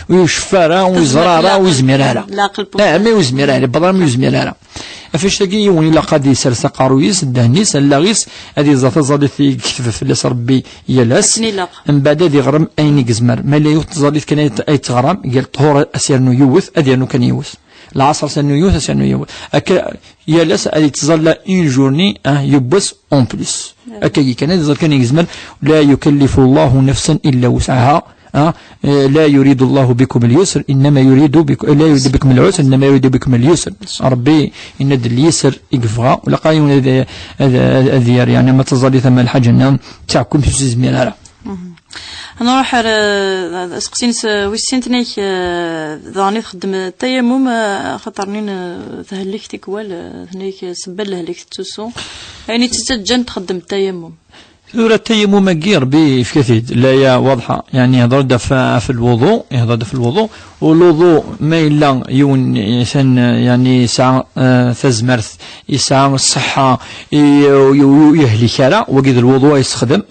ويشفارا ويزرارا ويزميرارا لا ما يزميرارا بدل ما يزميرارا فاش تلاقي يوني لا قد يسر سقارويس الدهنيس اللاغيس هذه زات زادت في كتف فلاس ربي يلاس من بعد هذه غرم اين يقزمر ما لا يتزادت كان اي تغرم قال طهور اسيرنو يوث اديرنو كان يوث العصر سنو يوث سنو يوث يلاس هذه تظل اون جورني يبس اون بليس اكي كان هذا كان يقزمر لا يكلف الله نفسا الا وسعها لا يريد الله بكم اليسر انما يريد بكم لا يريد بكم العسر انما يريد بكم اليسر ربي ان اليسر يقفغا ولا قايون هذا يعني ما تظل ثم الحاجه تاعكم في زميلها انا راح اسقسين ويسنتني ظاني خدم التيمم خاطرني تهلكتك ولا هنيك سبل لهلك تسوسو يعني تسجن تخدم التيمم ثورة التيمم مقير في كثير لا يا واضحة يعني هضر في الوضوء يهضر في الوضوء والوضوء ما إلا يون يسن يعني ساعة ثزمرث يسعى الصحة يهلي كرا وقد الوضوء يستخدم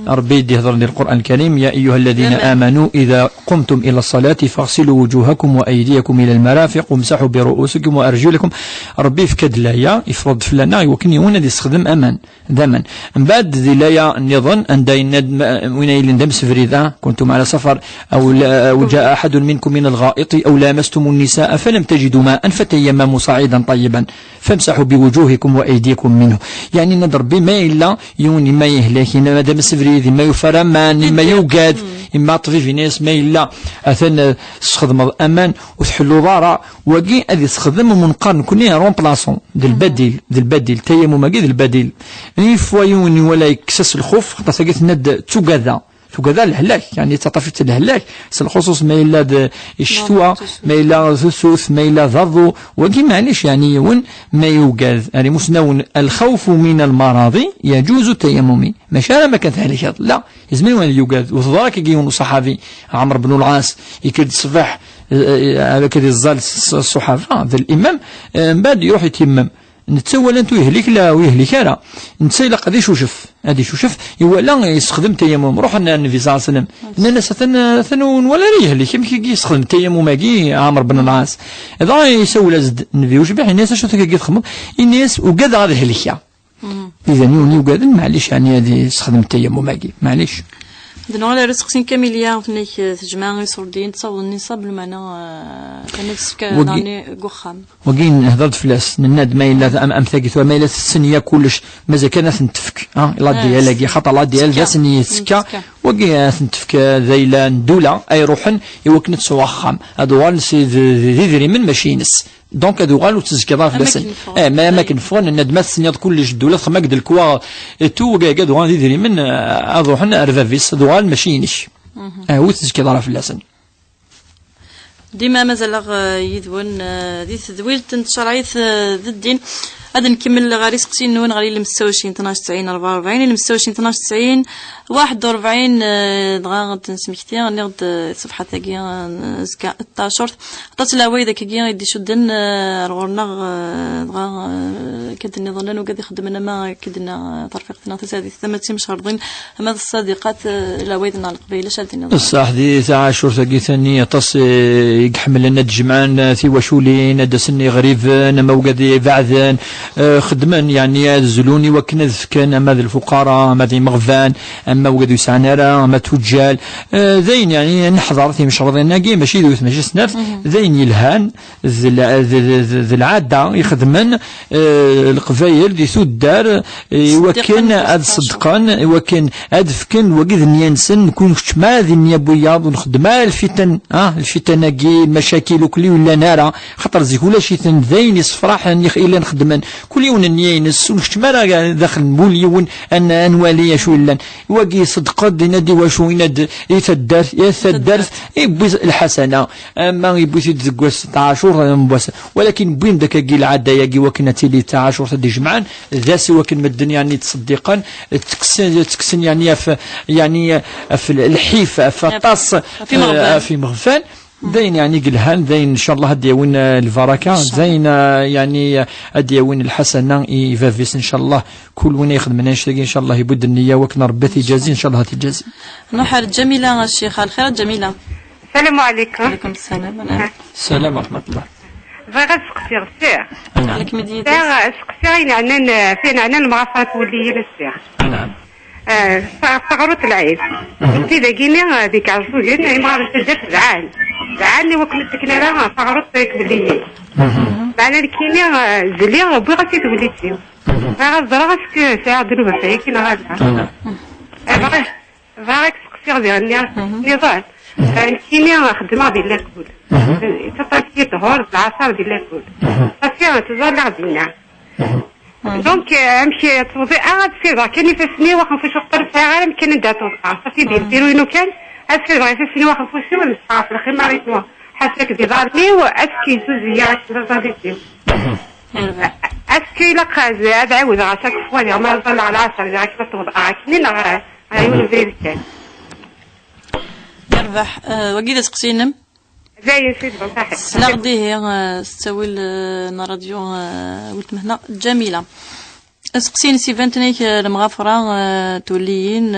ربي يهضر للقرآن الكريم يا أيها الذين آمنوا إذا قمتم إلى الصلاة فاغسلوا وجوهكم وأيديكم إلى المرافق وامسحوا برؤوسكم وأرجلكم ربي في كد لايا يفرض فلنا وكن يون يستخدم أمان دما من بعد ذي لايا نظن أن داين وين يلندم سفريدا كنتم على سفر أو جاء أحد منكم من الغائط أو لامستم النساء فلم تجدوا ماء فتيمموا صعيدا طيبا فامسحوا بوجوهكم وأيديكم منه يعني نضر بما إلا يوني ما يهلك ما دام سفريد ما يفرمان ما يوجد إما طفي ناس ما إلا أثنى تستخدم أمان وتحلوا ضارع وقي أذي تستخدم منقارن كوني رومبلاسون البديل تيمم ما قيد البديل يفوا يوني ولا يكسس الخوف خاطر ساقيت ند توكذا الهلاك يعني تطفيت الهلاك الخصوص ما إلا الشتوى ما إلا ثوث ما إلا ضرضو وقي معليش يعني ون ما يوجد يعني مسنون الخوف من المرض يجوز التيمم ماشي ما كانت هلك لا يزمن وين يوجد وذاك يجيون الصحابي عمرو بن العاص يكد الصباح على كذا الزال الصحابة ذا الإمام بعد يروح يتيمم نتسوى لانتو يهلك لا ويهلك لا نتسوى لا قديش وشف هادي شوف لا يستخدم تيمم روح النبي صلى الله عليه وسلم الناس ثنون ولا يهلك يمكن يستخدم تيمم ماكي عمرو بن العاص هذا يسوي لازد النبي وش بيه الناس شو تلقى تخمم الناس وقاد هذه الهلكه اذا يوني وقاد معليش يعني هذه يستخدم التيمم ماكي معليش دنا على رزق سين كاميليا فنيك تجمع يسردين تصور النصاب بالمعنى كنسك يعني قخام وقين هضرت فلاس الناد ما إلا أم ثاقيت وما إلا السنية كلش مازال كانت نتفك لا ديال خطا لا ديال ذا سنية سكا وقي نتفك ذيلا ندولا أي روحن يوكنت سواخام أدوال ذي من ماشينس دونك هادو غالو تزكي في لسن ما كنفون الندمات سنياد كلش الدولة خما قد الكوا تو قادو غادي يدري من اروحن ارفافيس هادو غال ماشينش هو تزكي في لسن ديما مازال يذون ذي تذويل تنشرعيث ذي الدين غادي نكمل غير سقسين نون غير المستوى 12 90 44 المستوى 12 90 41 دغا تنسمحتي غنغد صفحه تاكي زكا 16 عطات لها ويدا كي يدي شدن رغورنا دغا كدني ظنن وقاد يخدم ما كدنا ترفيقتنا تسادي ثم مش غرضين هما الصديقات لا ويدنا القبيله شادين الصح دي تاع شهور تاكي ثاني تص يحمل لنا الجمعان في وشولين دسني غريب ما وقاد بعذان خدمان يعني الزلوني وكنذ كان اما الفقراء اما ذي مغفان اما وقد يسعنارا اما تجال ذين يعني نحضر في مشروطين ناقي ماشي ذوث ماشي سناف ذين يلهان ذي العاده يخدمن القفايل دي ثود دار وكن اد صدقان وكن اد فكن وقد نينسن نكون مع ذي النيابوياض ونخدم الفتن الفتن ناقي المشاكل وكلي ولا نارا خاطر زي كل شيء ذين يصفراح الا نخدمن كل يوم نينس ونشتمرا داخل موليون ان انواليه شو الا واقي صدق دينادي واشو يناد يثدر يبوي الحسنه اما يبوي تزكوا 16 مباس ولكن بين داك كي العاده ياكي وكنتي لي تاع 10 دي جمعان ذا سوا كن مدن يعني تصدقا تكسن يعني في الحيف في الطاس في مغفان دين يعني قلهان دين ان شاء الله هدي يوين البركه دين يعني هدي يوين الحسنه يفافيس ان شاء الله كل وين ياخذ منها نشتاق ان شاء الله يبد النيه وكنا ربي يجازي ان شاء الله تجازي نحر جميله الشيخ الخير جميله السلام عليكم وعليكم السلام السلام ورحمه الله بغيت سقسي الشيخ عليك مدينه سقسي يعني فين عنا المعرفه تولي الشيخ نعم فغروت العيد انت داكيني هذيك عرفوجين ما عرفتش زعان زعاني وكنت ساكنه راه فغروت ديك بلي معنا الكيني زلي بغيت تولي فيه راه زرا ساعه دروبه فيا كي نهار فغيك سقسي ديالني نضال الكيني خدمه ديال الكول تطاكي طهور العصر ديال الكول صافي تزال عندنا دونك امشي توضي تصير كاني فاسني واخا فاش وقت فيها غير كان نداتو صافي ديرو وينو كان اسير غير فاسني واخا فاسني ولا صافي الاخر ما ريتو حاسك دي دارني واسكي زوزيا راه اسكي لا قاز عاد عاود غاسك فواني ما يظل على 10 راك تطبق كنين عيون زي كان يربح وقيله تقسينم زي سيد صحيح سنغدي هي تسوي لنا راديو قلت هنا جميله اسقسين سي فانتنيك المغافرة توليين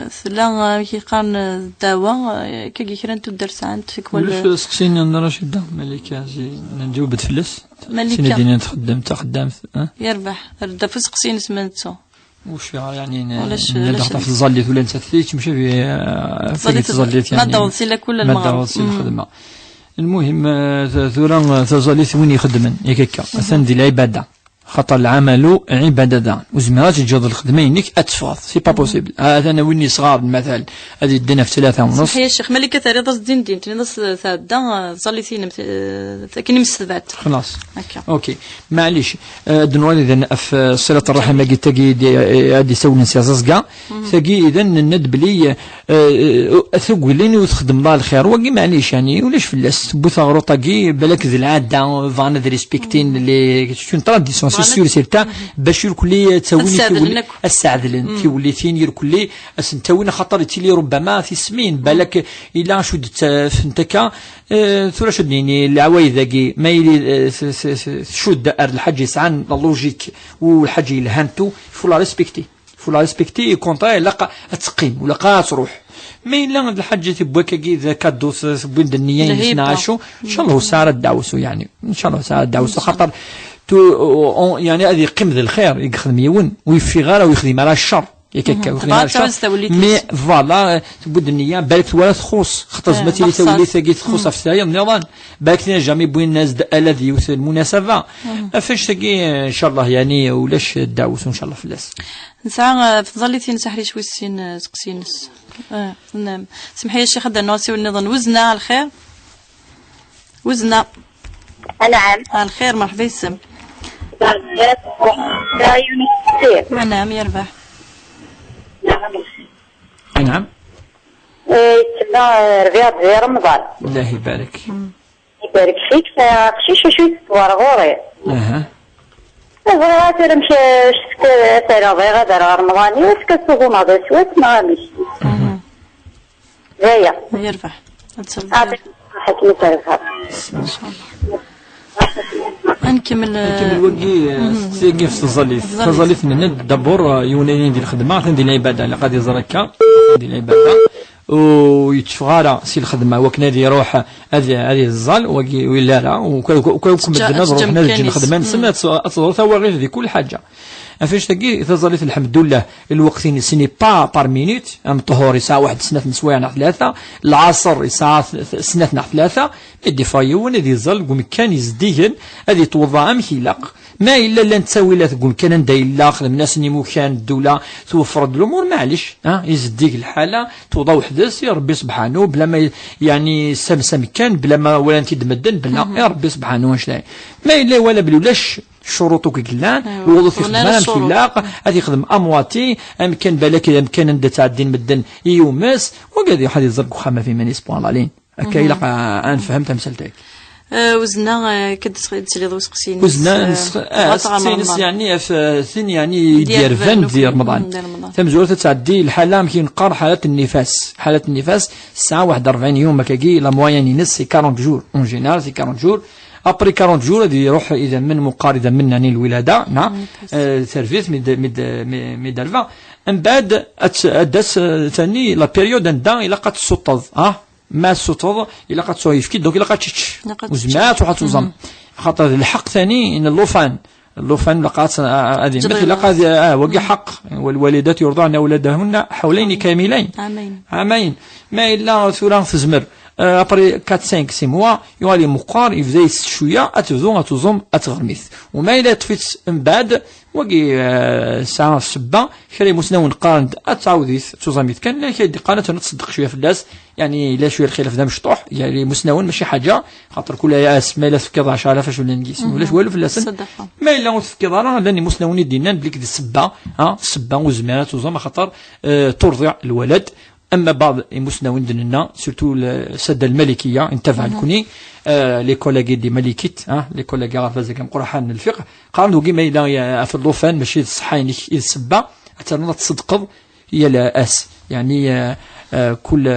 ثلا كي قان الدواء كي كيران تدرس عند فيك ولا اسقسين انا رشيدة ملكة زي نجاوب تفلس ملكة سندينا تخدم يربح ردا في اسقسين سمنتو وش يعني ندخل في الظليت ولا نسثيت مشى في الظليت يعني ما دوصي لك كل المغرب الخدمة المهم ثورا ثظليت وين يخدمن هكاكا ثندي العبادة خاطر العمل عبادة وزمرات تجوز الخدمة ينك أتفاض سي با بوسيبل هذا أنا ويني صغار مثلا هذه الدنا في 3:30 صحيح الشيخ ملكة تاريخ الدين تنص ثابدة ظليتين كني مستبات خلاص أوكي معليش دنوالي إذا في صلة الرحم لقي تجي هذه سونا سياسة تجي إذا الند بلي أثقلين وتخدم الله الخير وقي معليش يعني ولاش في اللاس بوثا طاقي بالك ذي العادة فانا ذي ريسبكتين اللي شون تراديسيون سيور سيرتا باش يركلي تسويني السعدلن في وليتين يركلي اسنتوينا خاطر تيلي ربما في سمين بالك الا شد فنتكا ثورة شدني العوايد ذاكي ما يلي شد الحاج يسعن اللوجيك والحاج يلهانتو فولا ريسبكتي كونطا لقى تقيم ولا تروح ما إلا الحاجة تبوك كي ذا كادوس بين النيين نعيشوا إن شاء الله ساعة الدعوس يعني إن شاء الله ساعة الدعوس خاطر تو يعني هذه قيمة الخير يخدم يون ويفي غيره ويخدم على الشر يكاكا ويخدم على الشر مي فوالا تبود النية بالك ولا تخص خاطر زمتي اللي تولي ثقيت تخص في الثانية النظام بالك جامي بوين الناس الذي يوصل المناسبة فاش تقي إن شاء الله يعني ولاش الدعوس إن شاء الله في اللاس نسعى في ظليتين سحري شوي السين تقسينس نعم سمحي يا شيخ هذا النوسي والنظام وزنا على الخير وزنا نعم على الخير مرحبا يسم نعم يربح نعم يتسمى ربيع زي رمضان الله يبارك يبارك فيك فقشيش شوي صور غوري بغيت نمشي شفت تيرافي غدا رمضاني وسكت سوغو هذا سوات ما غامش جايه يربح عطيك حكيت تعرفها نكمل وقي في الظليف من دبور يوناني ديال الخدمه ندير العباده اللي غادي يزركا ندير العباده ويتشفغالا سي الخدمه وكنادي يروح هذه الظل ولا لا وكون بدنا نروح نجي الخدمه نسمى تصور ثوا غير في كل حاجه فاش تلقي اذا ظليت الحمد لله الوقتين سيني با بار مينوت ام طهور ساعه واحد سنه نسوايع ثلاثه العصر ساعه سنه ثلاثه يدي فايون هذه الظل قوم كان يزديهن هذه توضع ام خلاق ما الا لا نتساوي لا تقول كان نداي لا خدم الناس نيمو كان الدوله توفر الامور معليش يزديك الحاله توضع وحدث يا ربي سبحانه بلا ما يعني سمسم كان بلا ما ولا انت تمدن بلا يا ربي سبحانه واش لا ما الا ولا بلولاش شروطك كلان الوظيفه خدمه كلاق هذه يخدم امواتي امكن بالك امكن ند تعدين مدن يومس وقاعد واحد يزرق خامه في مانيس بوان لالين هكا الا انا فهمت مسالتك وزنا كتسلي وسقسين وزنا سقسين يعني في ثين يعني ديال فان ديال رمضان تمزور تعدي الحاله يمكن نقار حاله النفاس الساعه 41 يوم كاكي لا موين ينس 40 جور اون جينيرال سي 40 جور ابري 40 جور غادي يروح اذا من مقارنه من يعني الولاده نعم سيرفيس ميدالفا من بعد ادس ثاني لا بيريود ندا الى قد سطض ما السطوض إلا قد سويفكي دوك إلا قد تشتش وزمات وحد توزم خاطر الحق ثاني إن اللوفان لقات هذه مثل لقات وقي حق والوالدات يرضعن أولادهن حولين كاملين عامين ما إلا ثوران في زمر ابري 4 5 6 موا يوالي مقار يفزاي شويه اتوزم اتغرميث وما الا طفيت من بعد وقي ساعه السبه خري مسنون قارن اتعاوديث توزميث كان لا كيدي قانه تصدق شويه في الناس يعني لا شويه الخلاف دا مشطوح يعني مسنون ماشي حاجه خاطر كل ياس ما لا تفكر 10000 فاش ولا نقيس ولا والو في اللسن ما الا تفكر راه لاني مسنون دينا بليك دي السبه السبه وزمانات توزم خاطر ترضع الولد اما بعض المسناوين دننا سورتو الساده المالكيه انتفع الكوني لي كولاغي دي مالكيت لي كولاغي غير فازك قرحان الفقه قالوا كيما الى في اللوفان ماشي الصحاين السبه حتى تصدق هي لا اس يعني كل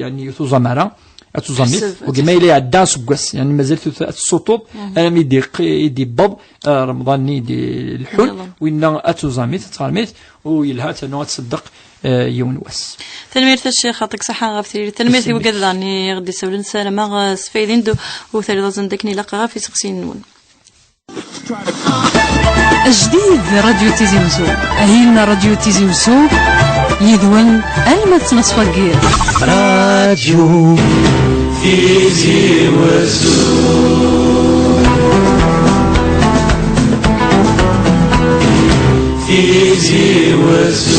يعني يتزمر اتزمت وكما الى عدا سكواس يعني مازال السطوط انا يدي باب رمضان يدي الحل وين اتزمت تغرمت ويلها تنو تصدق يوم واس تنمير الشيخ يعطيك صحة غافي تنمير في وقت عني غدي سولن سلامة سفيدين دو وثالث زندكني لقاها في سقسين نون جديد راديو تيزي وزو أهيلنا راديو تيزي وزو يذون ألمت نصفقير راديو تيزي وزو تيزي وزو